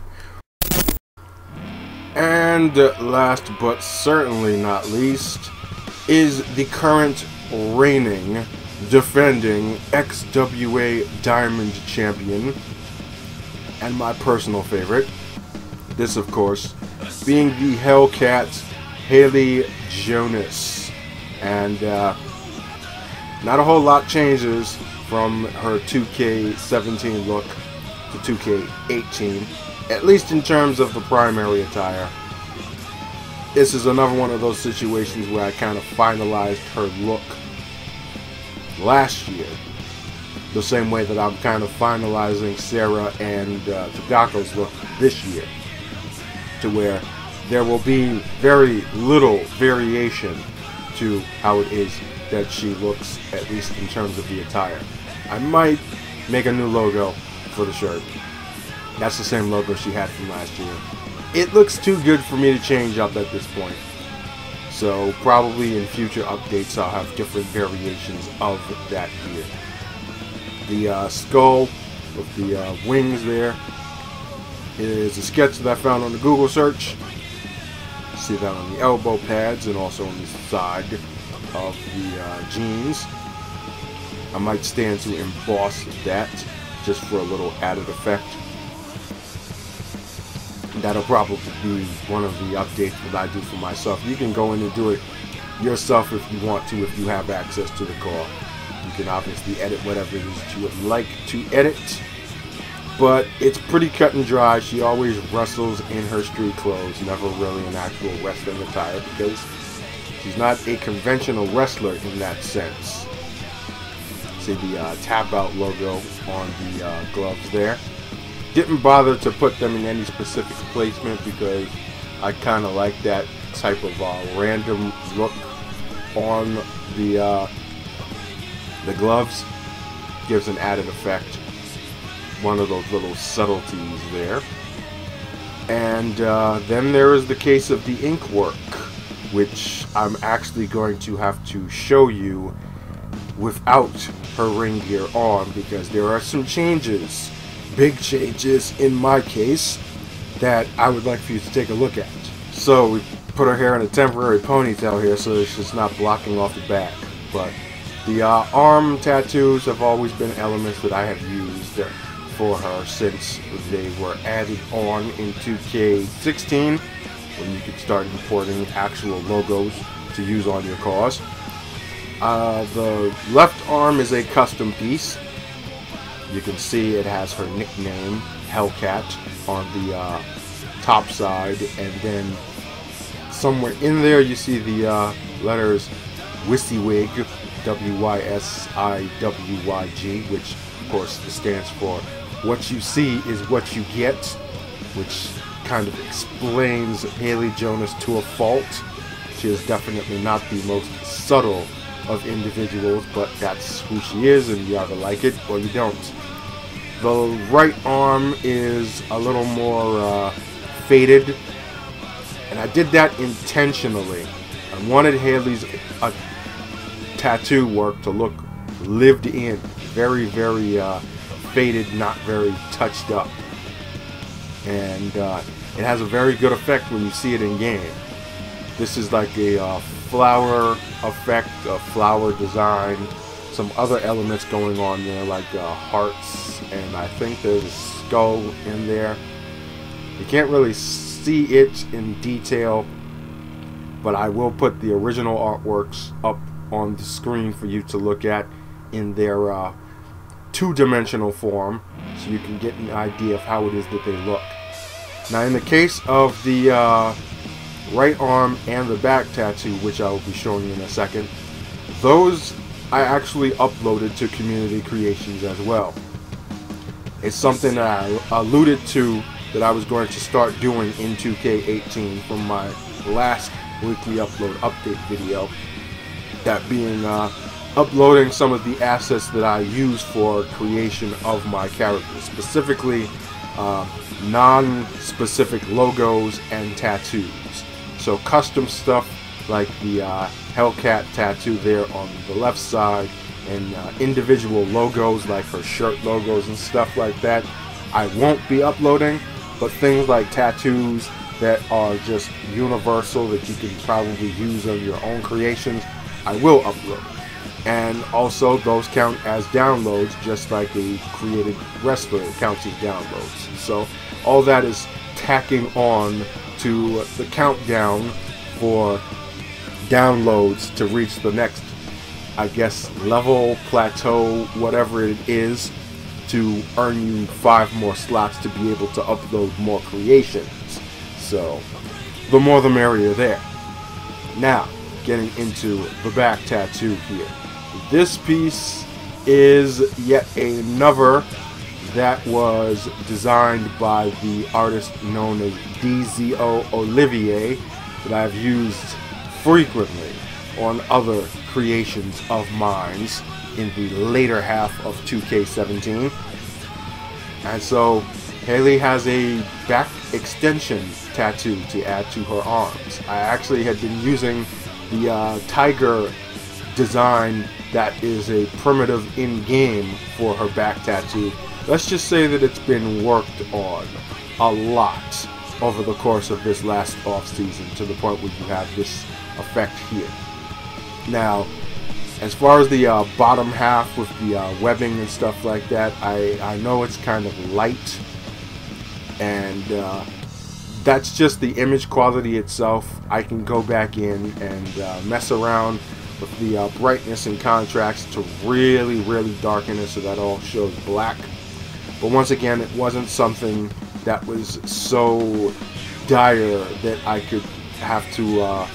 And last but certainly not least is the current reigning, defending XWA Diamond Champion, and my personal favorite. This, of course, being the Hellcat Hayley Jonas. And not a whole lot changes from her 2K17 look to 2K18, at least in terms of the primary attire. This is another one of those situations where I kind of finalized her look last year, the same way that I'm kind of finalizing Sarah and Tadako's look this year, to where there will be very little variation to how it is that she looks, at least in terms of the attire. I might make a new logo for the shirt. That's the same logo she had from last year. It looks too good for me to change up at this point. So probably in future updates I'll have different variations of that gear. The skull with the wings there is a sketch that I found on the Google search. See that on the elbow pads and also on the side of the jeans. I might stand to emboss that just for a little added effect. That'll probably be one of the updates that I do for myself. You can go in and do it yourself if you want to, if you have access to the car. You can obviously edit whatever it is that you would like to edit, but it's pretty cut and dry. She always wrestles in her street clothes, never really an actual wrestling attire, because she's not a conventional wrestler in that sense. See the tap out logo on the gloves there. Didn't bother to put them in any specific placement because I kind of like that type of random look on the gloves. Gives an added effect. One of those little subtleties there. And then there is the case of the ink work, which I'm actually going to have to show you without her ring gear on, because there are some changes, big changes in my case, that I would like for you to take a look at. So we put her hair in a temporary ponytail here so it's just not blocking off the back. But the arm tattoos have always been elements that I have used for her since they were added on in 2K16, when you could start importing actual logos to use on your cars. The left arm is a custom piece. You can see it has her nickname, Hellcat, on the top side, and then somewhere in there you see the letters WYSIWYG, W-Y-S-I-W-Y-G, which of course stands for what you see is what you get, which kind of explains Hayley Jonas to a fault. She is definitely not the most subtle of individuals, but that's who she is, and you either like it or you don't. The right arm is a little more faded, and I did that intentionally. I wanted Hayley's tattoo work to look lived in, very, very faded, not very touched up, and it has a very good effect when you see it in game. This is like a flower effect, a flower design, some other elements going on there like hearts, and I think there's a skull in there. You can't really see it in detail, but I will put the original artworks up on the screen for you to look at in their two-dimensional form, so you can get an idea of how it is that they look. Now, in the case of the right arm and the back tattoo, which I will be showing you in a second, those I actually uploaded to Community Creations as well. It's something that I alluded to that I was going to start doing in 2K18 from my last weekly update video. That being uploading some of the assets that I use for creation of my characters, specifically non-specific logos and tattoos. So custom stuff like the Hellcat tattoo there on the left side, and individual logos like her shirt logos and stuff like that, I won't be uploading. But things like tattoos that are just universal that you can probably use on your own creations, I will upload. And also those count as downloads, just like a created wrestler counts as downloads. So all that is tacking on to the countdown for downloads to reach the next, I guess, level, plateau, whatever it is, to earn you 5 more slots to be able to upload more creations. So the more the merrier there. Now, getting into the back tattoo here. This piece is yet another that was designed by the artist known as DZO Olivier, that I've used frequently on other creations of mine in the later half of 2K17. And so Hayley has a back extension tattoo to add to her arms. I actually had been using the tiger design that is a primitive in-game for her back tattoo. Let's just say that it's been worked on a lot over the course of this last off-season, to the point where you have this effect here. Now, as far as the bottom half with the webbing and stuff like that, I know it's kind of light, and that's just the image quality itself. I can go back in and mess around with the brightness and contrast to really darken it so that all shows black. But once again, it wasn't something that was so dire that I could have to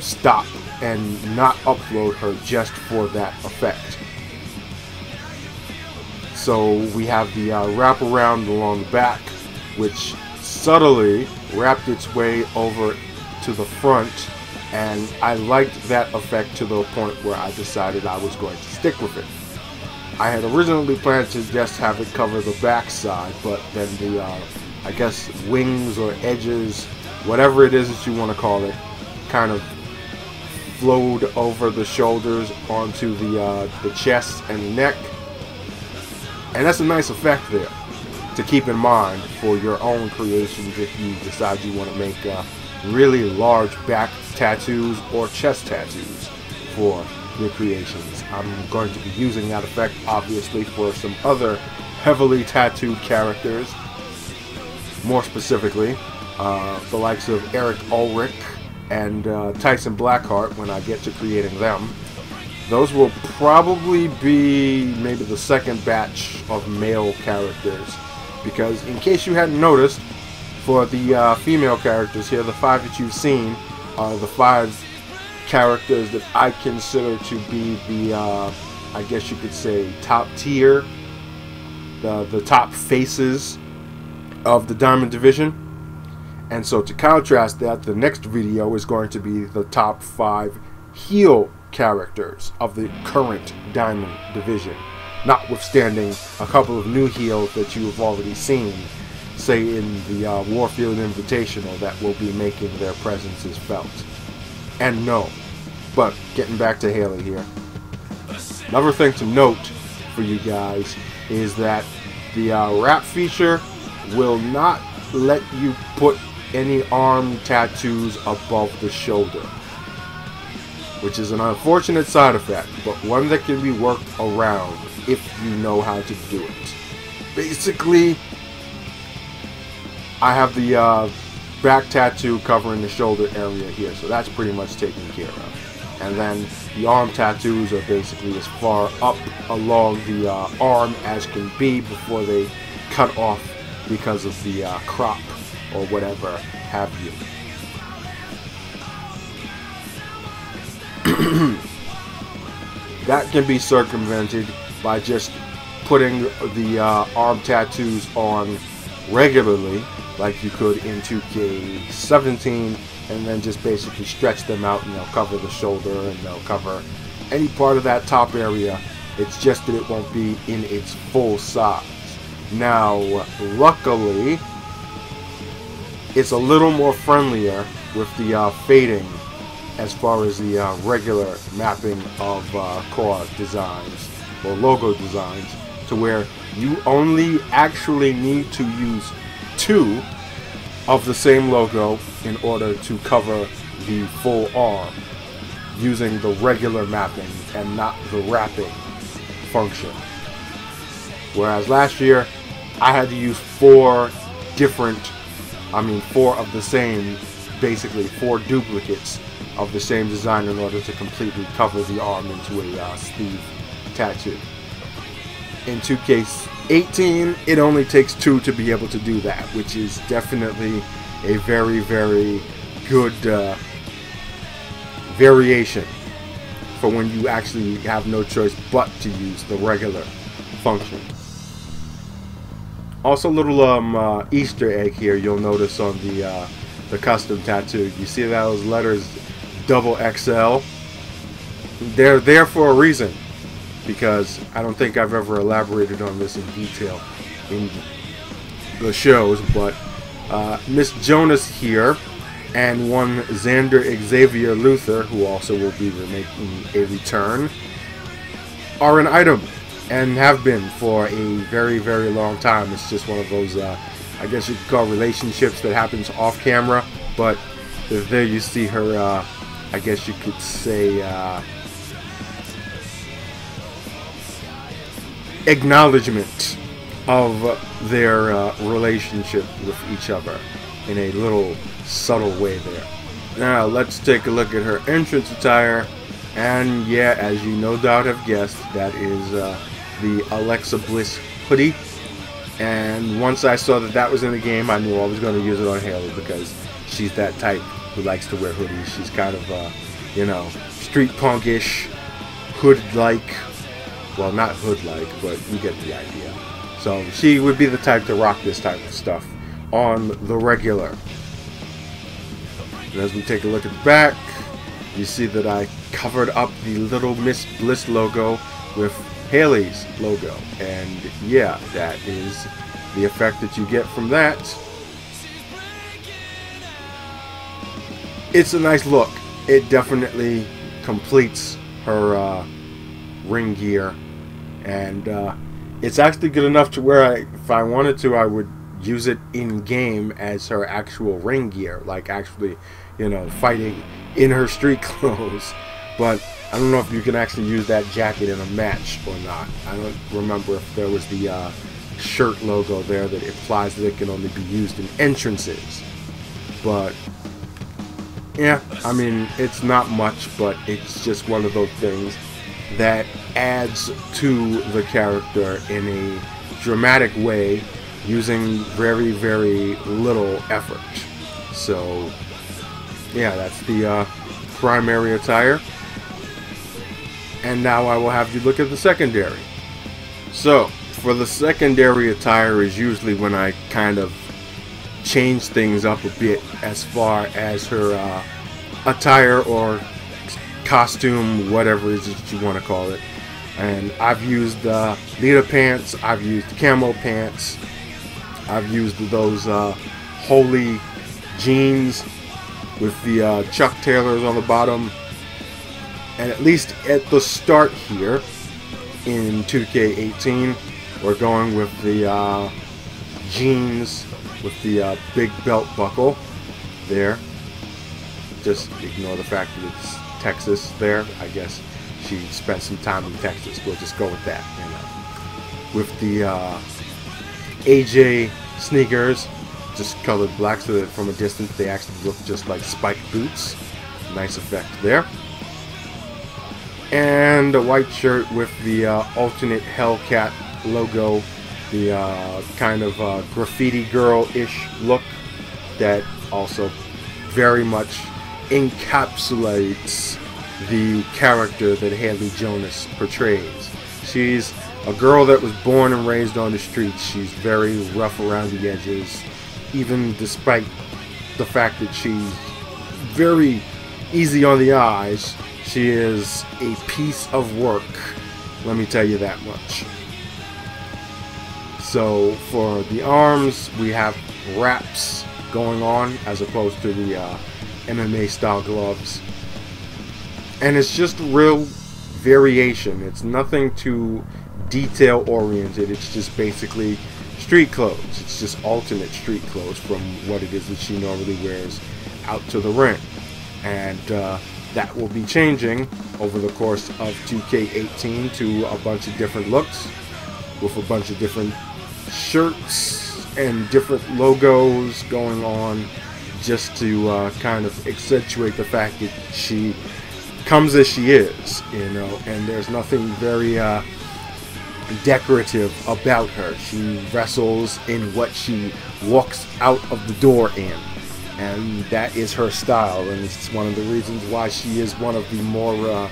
stop and not upload her just for that effect. So we have the wraparound along the back, which subtly wrapped its way over to the front, and I liked that effect to the point where I decided I was going to stick with it. I had originally planned to just have it cover the back side, but then the I guess wings or edges, whatever it is that you want to call it, kind of flowed over the shoulders onto the chest and neck, and that's a nice effect there to keep in mind for your own creations if you decide you want to make really large back tattoos or chest tattoos for your creations. I'm going to be using that effect obviously for some other heavily tattooed characters, more specifically the likes of Eric Ulrich and Tyson Blackheart when I get to creating them. Those will probably be maybe the second batch of male characters, because in case you hadn't noticed, for the female characters here, the 5 that you've seen are the 5 characters that I consider to be the, I guess you could say, top tier, the top faces of the Diamond Division. And so to contrast that, the next video is going to be the top 5 heel characters of the current Diamond Division, notwithstanding a couple of new heels that you have already seen, say in the Warfield Invitational, that will be making their presences felt. And no, but getting back to Hayley here, another thing to note for you guys is that the wrap feature will not let you put any arm tattoos above the shoulder, which is an unfortunate side effect, but one that can be worked around if you know how to do it. Basically, I have the back tattoo covering the shoulder area here, so that's pretty much taken care of. And then the arm tattoos are basically as far up along the arm as can be before they cut off because of the crop or whatever have you. That can be circumvented by just putting the arm tattoos on regularly, like you could in 2K17, and then just basically stretch them out, and they'll cover the shoulder and they'll cover any part of that top area. It's just that it won't be in its full size. Now, luckily, it's a little more friendlier with the fading as far as the regular mapping of core designs or logo designs, to where you only actually need to use 2 of the same logo in order to cover the full arm using the regular mapping and not the wrapping function. Whereas last year I had to use 4 of the same, basically 4 duplicates of the same design in order to completely cover the arm into a sleeve tattoo. In 2K18, it only takes 2 to be able to do that, which is definitely a very, very good variation for when you actually have no choice but to use the regular function. Also, a little Easter egg here you'll notice on the custom tattoo. You see those letters XXL? They're there for a reason, because I don't think I've ever elaborated on this in detail in the shows, but Miss Jonas here and one Xander Xavier Luther, who also will be making a return, are an item and have been for a very, very long time. It's just one of those, I guess you could call relationships that happens off camera, but there you see her, I guess you could say, acknowledgement of their relationship with each other in a little subtle way there. Now let's take a look at her entrance attire, and yeah, as you no doubt have guessed, that is the Alexa Bliss hoodie. And once I saw that that was in the game, I knew I was going to use it on Hayley, because she's that type who likes to wear hoodies. She's kind of, you know, street punkish, hood-like. Well, not hood-like, but you get the idea. So she would be the type to rock this type of stuff on the regular. And as we take a look at the back, you see that I covered up the little Miss Bliss logo with Hayley's logo. And yeah, that is the effect that you get from that. It's a nice look. It definitely completes her ring gear, and it's actually good enough to where if I wanted to, I would use it in game as her actual ring gear, like actually, you know, fighting in her street clothes. But I don't know if you can actually use that jacket in a match or not. I don't remember if there was the shirt logo there that implies that it can only be used in entrances. But yeah, I mean, it's not much, but it's just one of those things that adds to the character in a dramatic way using very, very little effort. So yeah, that's the primary attire. And now I will have you look at the secondary. So for the secondary attire is usually when I kind of change things up a bit as far as her attire or costume, whatever it is that you want to call it. And I've used leader pants, I've used camo pants, I've used those holy jeans with the Chuck Taylors on the bottom. And at least at the start here in 2K18, we're going with the jeans with the big belt buckle there. Just ignore the fact that it's Texas there. I guess she spent some time in Texas. We'll just go with that, you know. With the AJ sneakers just colored black so that from a distance they actually look just like spiked boots. Nice effect there. And a white shirt with the alternate Hellcat logo, the kind of graffiti girl-ish look that also very much encapsulates the character that Hayley Jonas portrays. She's a girl that was born and raised on the streets. She's very rough around the edges, even despite the fact that she's very easy on the eyes. She is a piece of work, let me tell you that much. So for the arms, we have wraps going on as opposed to the MMA style gloves. And it's just real variation. It's nothing too detail oriented. It's just basically street clothes. It's just alternate street clothes from what it is that she normally wears out to the ring. And that will be changing over the course of 2K18 to a bunch of different looks with a bunch of different shirts and different logos going on, just to kind of accentuate the fact that she comes as she is, you know, and there's nothing very decorative about her. She wrestles in what she walks out of the door in, and that is her style, and it's one of the reasons why she is one of the more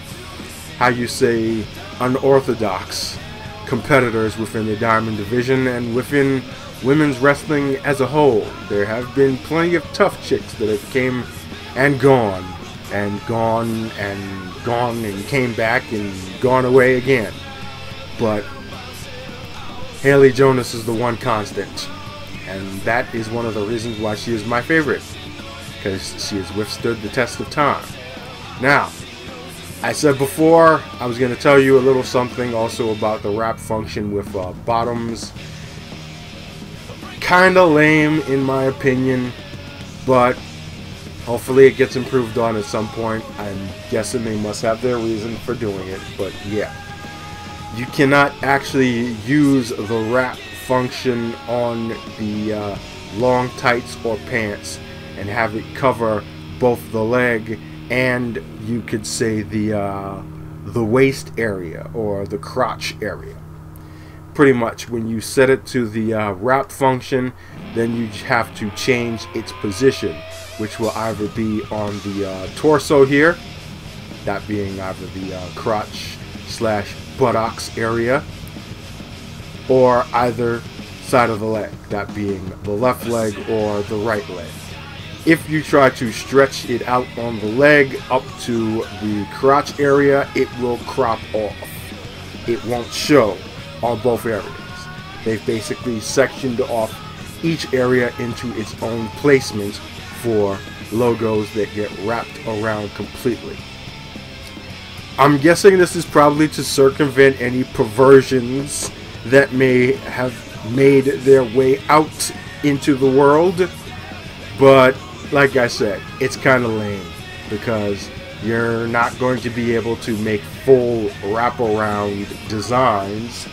how you say unorthodox competitors within the Diamond division and within women's wrestling as a whole. There have been plenty of tough chicks that have came and gone and gone and gone and came back and gone away again, but Hayley Jonas is the one constant, and that is one of the reasons why she is my favorite, because she has withstood the test of time. Now, I said before I was going to tell you a little something also about the wrap function with bottoms. Kinda lame in my opinion, but hopefully it gets improved on at some point. I'm guessing they must have their reason for doing it, but yeah. You cannot actually use the wrap function on the long tights or pants and have it cover both the leg and you could say the waist area or the crotch area. Pretty much when you set it to the wrap function, then you have to change its position, which will either be on the torso here, that being either the crotch / buttocks area, or either side of the leg, that being the left leg or the right leg. If you try to stretch it out on the leg up to the crotch area, it will crop off. It won't show on both areas. They've basically sectioned off each area into its own placement for logos that get wrapped around completely. I'm guessing this is probably to circumvent any perversions that may have made their way out into the world, but like I said, it's kind of lame because you're not going to be able to make full wraparound designs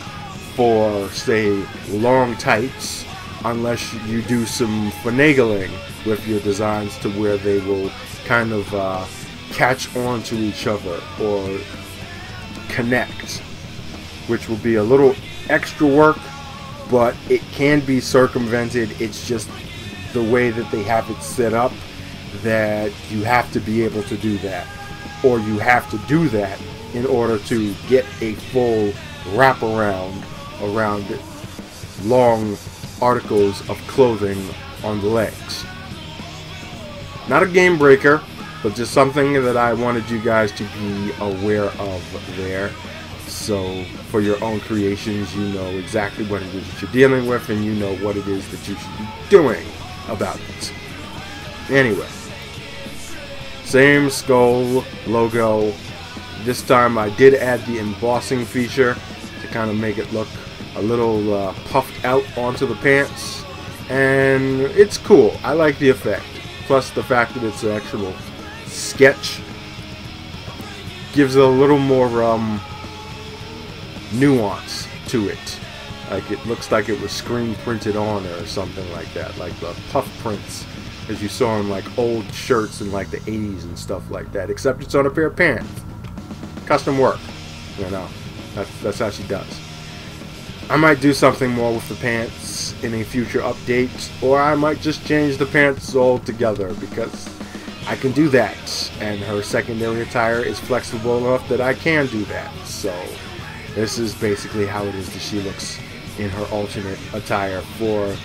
for, say, long tights unless you do some finagling with your designs to where they will kind of catch on to each other or connect, which will be a little extra work, but it can be circumvented. It's just the way that they have it set up that you have to be able to do that, or you have to do that in order to get a full wraparound around long articles of clothing on the legs. Not a game breaker, but just something that I wanted you guys to be aware of there. So for your own creations, you know exactly what it is that you're dealing with, and you know what it is that you should be doing about it. Anyway, same skull logo. This time I did add the embossing feature to kind of make it look a little puffed out onto the pants, and it's cool. I like the effect. Plus the fact that it's an actual sketch gives it a little more nuance to it. Like, it looks like it was screen printed on her or something like that. Like the puff prints as you saw in like old shirts in like the 80s and stuff like that. Except it's on a pair of pants. Custom work. You know, that's how she does. I might do something more with the pants in a future update, or I might just change the pants altogether, because I can do that, and her secondary attire is flexible enough that I can do that. So this is basically how it is that she looks in her alternate attire for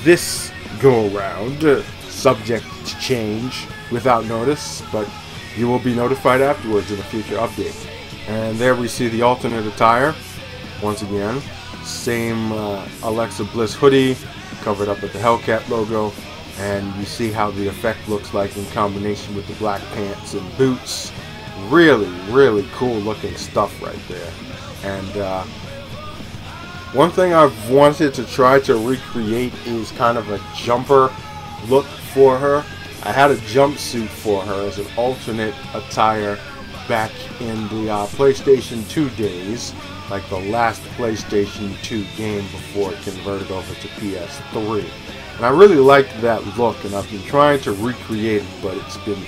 this go-around, subject to change without notice, but you will be notified afterwards in a future update. And there we see the alternate attire once again. Same Alexa Bliss hoodie covered up with the Hellcat logo, and you see how the effect looks like in combination with the black pants and boots. Really, really cool looking stuff right there. And one thing I've wanted to try to recreate is kind of a jumper look for her. I had a jumpsuit for her as an alternate attire back in the PlayStation 2 days, like the last PlayStation 2 game before it converted over to PS3. And I really liked that look, and I've been trying to recreate it, but it's been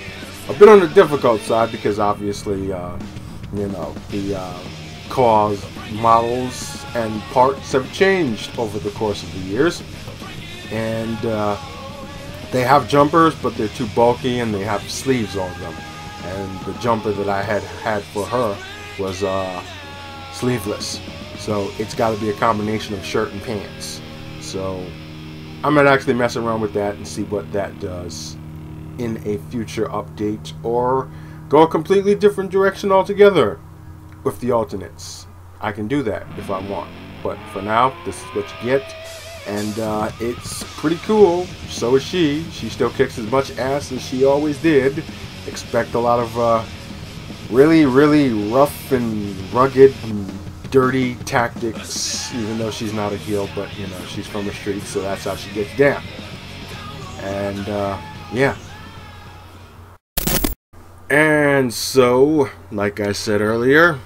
a bit on the difficult side because obviously, you know, the CAWS models and parts have changed over the course of the years. And they have jumpers, but they're too bulky and they have sleeves on them. And the jumper that I had for her was sleeveless, so it's got to be a combination of shirt and pants. So I might actually mess around with that and see what that does in a future update, or go a completely different direction altogether with the alternates. I can do that if I want, but for now this is what you get, and it's pretty cool. So is she. She still kicks as much ass as she always did. Expect a lot of really, really rough and rugged and dirty tactics, even though she's not a heel, but you know, she's from the streets, so that's how she gets down. And yeah. And so, like I said earlier,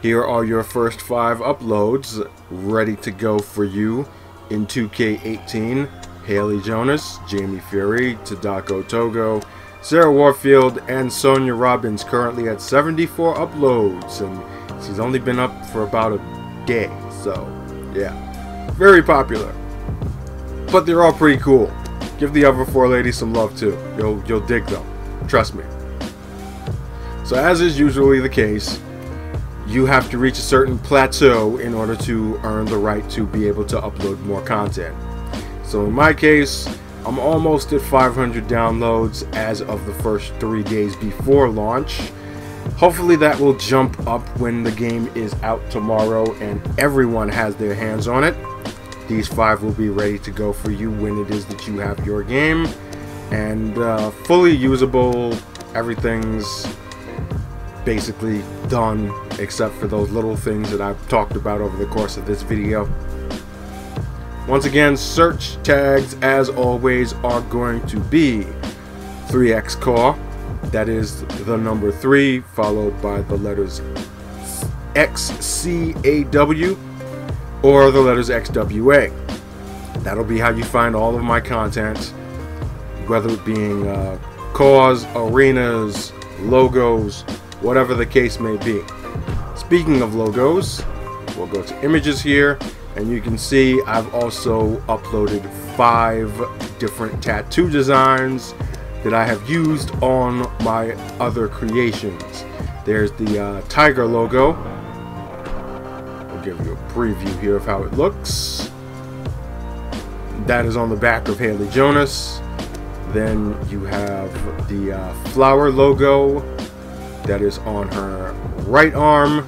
here are your first 5 uploads ready to go for you in 2K18. Hayley Jonas, Jamie Fury, Tadako Togo, Sarah Warfield, and Sonya Robbins, currently at 74 uploads, and she's only been up for about a day, so yeah, very popular. But they're all pretty cool. Give the other 4 ladies some love too. You'll dig them, trust me. So as is usually the case, you have to reach a certain plateau in order to earn the right to be able to upload more content. So in my case, I'm almost at 500 downloads as of the first 3 days before launch. Hopefully that will jump up when the game is out tomorrow and everyone has their hands on it. These 5 will be ready to go for you when it is that you have your game, and fully usable. Everything's basically done except for those little things that I've talked about over the course of this video. Once again, search tags as always are going to be 3XCAW, that is the number 3 followed by the letters XCAW or the letters XWA. That'll be how you find all of my content, whether it being CAWS, arenas, logos, whatever the case may be. Speaking of logos, we'll go to images here, and you can see I've also uploaded 5 different tattoo designs that I have used on my other creations. There's the tiger logo. I'll give you a preview here of how it looks. That is on the back of Hayley Jonas. Then you have the flower logo that is on her right arm.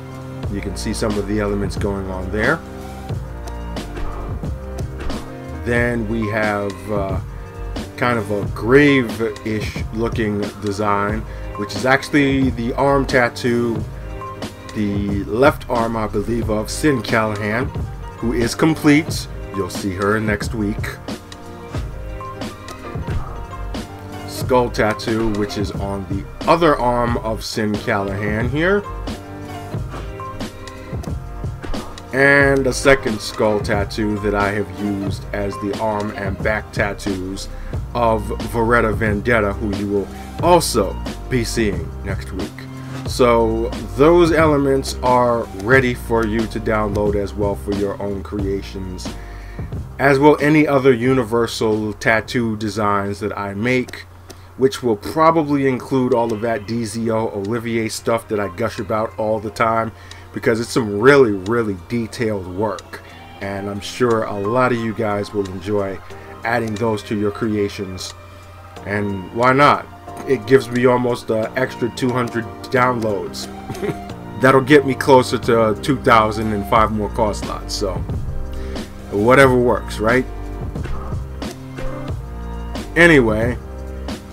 You can see some of the elements going on there. Then we have kind of a grave-ish looking design, which is actually the arm tattoo, the left arm, I believe, of Sin Callahan, who is complete. You'll see her next week. Skull tattoo, which is on the other arm of Sin Callahan here. and a second skull tattoo that I have used as the arm and back tattoos of Veretta Vendetta, who you will also be seeing next week. So those elements are ready for you to download as well for your own creations, as will any other universal tattoo designs that I make, which will probably include all of that DZO Olivier stuff that I gush about all the time, because it's some really, really detailed work, and I'm sure a lot of you guys will enjoy adding those to your creations. And why not? It gives me almost an extra 200 downloads. That'll get me closer to 2,000 and 5 more CAWS slots, so whatever works, right? Anyway,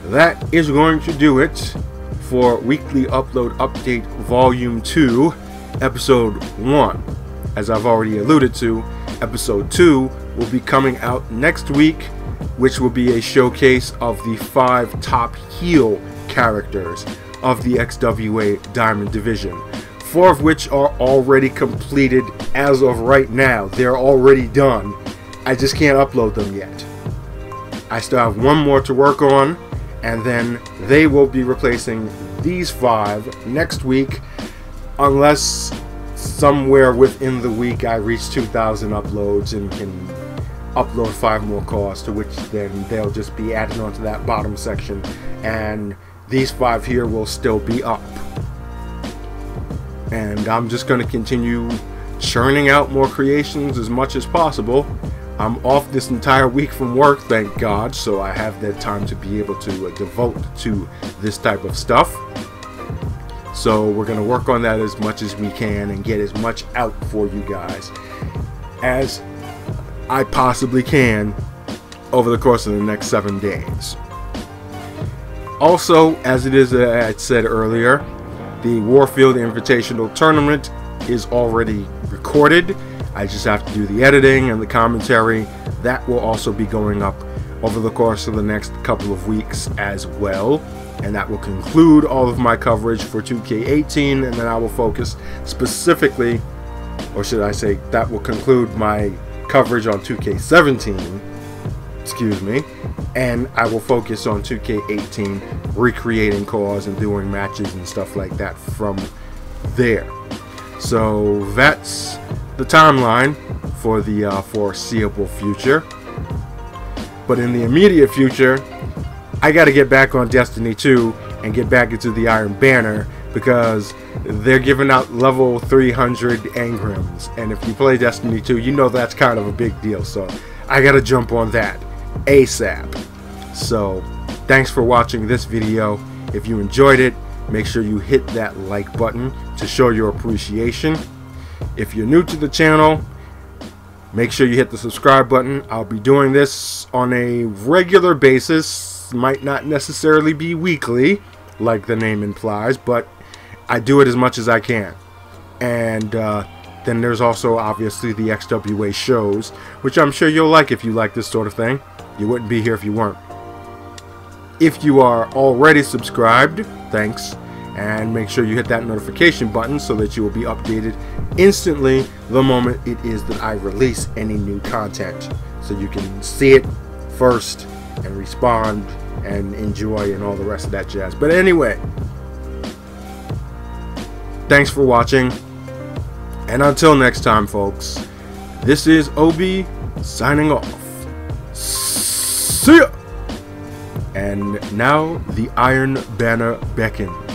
that is going to do it for Weekly Upload Update Volume 2, Episode 1. As I've already alluded to, Episode 2 will be coming out next week, which will be a showcase of the 5 top heel characters of the XWA Diamond Division, 4 of which are already completed as of right now. They're already done. I just can't upload them yet. I still have 1 more to work on, and then they will be replacing these 5 next week, unless somewhere within the week I reach 2,000 uploads and can upload 5 more CAWS, to which then they'll just be added onto that bottom section, and these 5 here will still be up. And I'm just going to continue churning out more creations as much as possible. I'm off this entire week from work, thank God, so I have that time to be able to devote to this type of stuff. So we're going to work on that as much as we can and get as much out for you guys as I possibly can over the course of the next 7 days. Also, as it is, I said earlier, the Warfield Invitational Tournament is already recorded. I just have to do the editing and the commentary. That will also be going up over the course of the next couple of weeks as well. And that will conclude all of my coverage for 2K18, and then I will focus specifically, or should I say, that will conclude my coverage on 2K17, excuse me, and I will focus on 2K18, recreating CAWS and doing matches and stuff like that from there. So that's the timeline for the foreseeable future. But in the immediate future, I got to get back on Destiny 2 and get back into the Iron Banner, because they're giving out level 300 engrams, and if you play Destiny 2, you know that's kind of a big deal, so I gotta jump on that ASAP. So thanks for watching this video. If you enjoyed it, make sure you hit that like button to show your appreciation. If you're new to the channel, make sure you hit the subscribe button. I'll be doing this on a regular basis, might not necessarily be weekly like the name implies, but I do it as much as I can. And then there's also obviously the XWA shows, which I'm sure you'll like if you like this sort of thing. You wouldn't be here if you weren't. If you are already subscribed, thanks, and make sure you hit that notification button so that you will be updated instantly the moment it is that I release any new content, so you can see it first and respond and enjoy and all the rest of that jazz. But anyway, thanks for watching, and until next time, folks, this is Obi signing off. See ya! And now the Iron Banner beckons.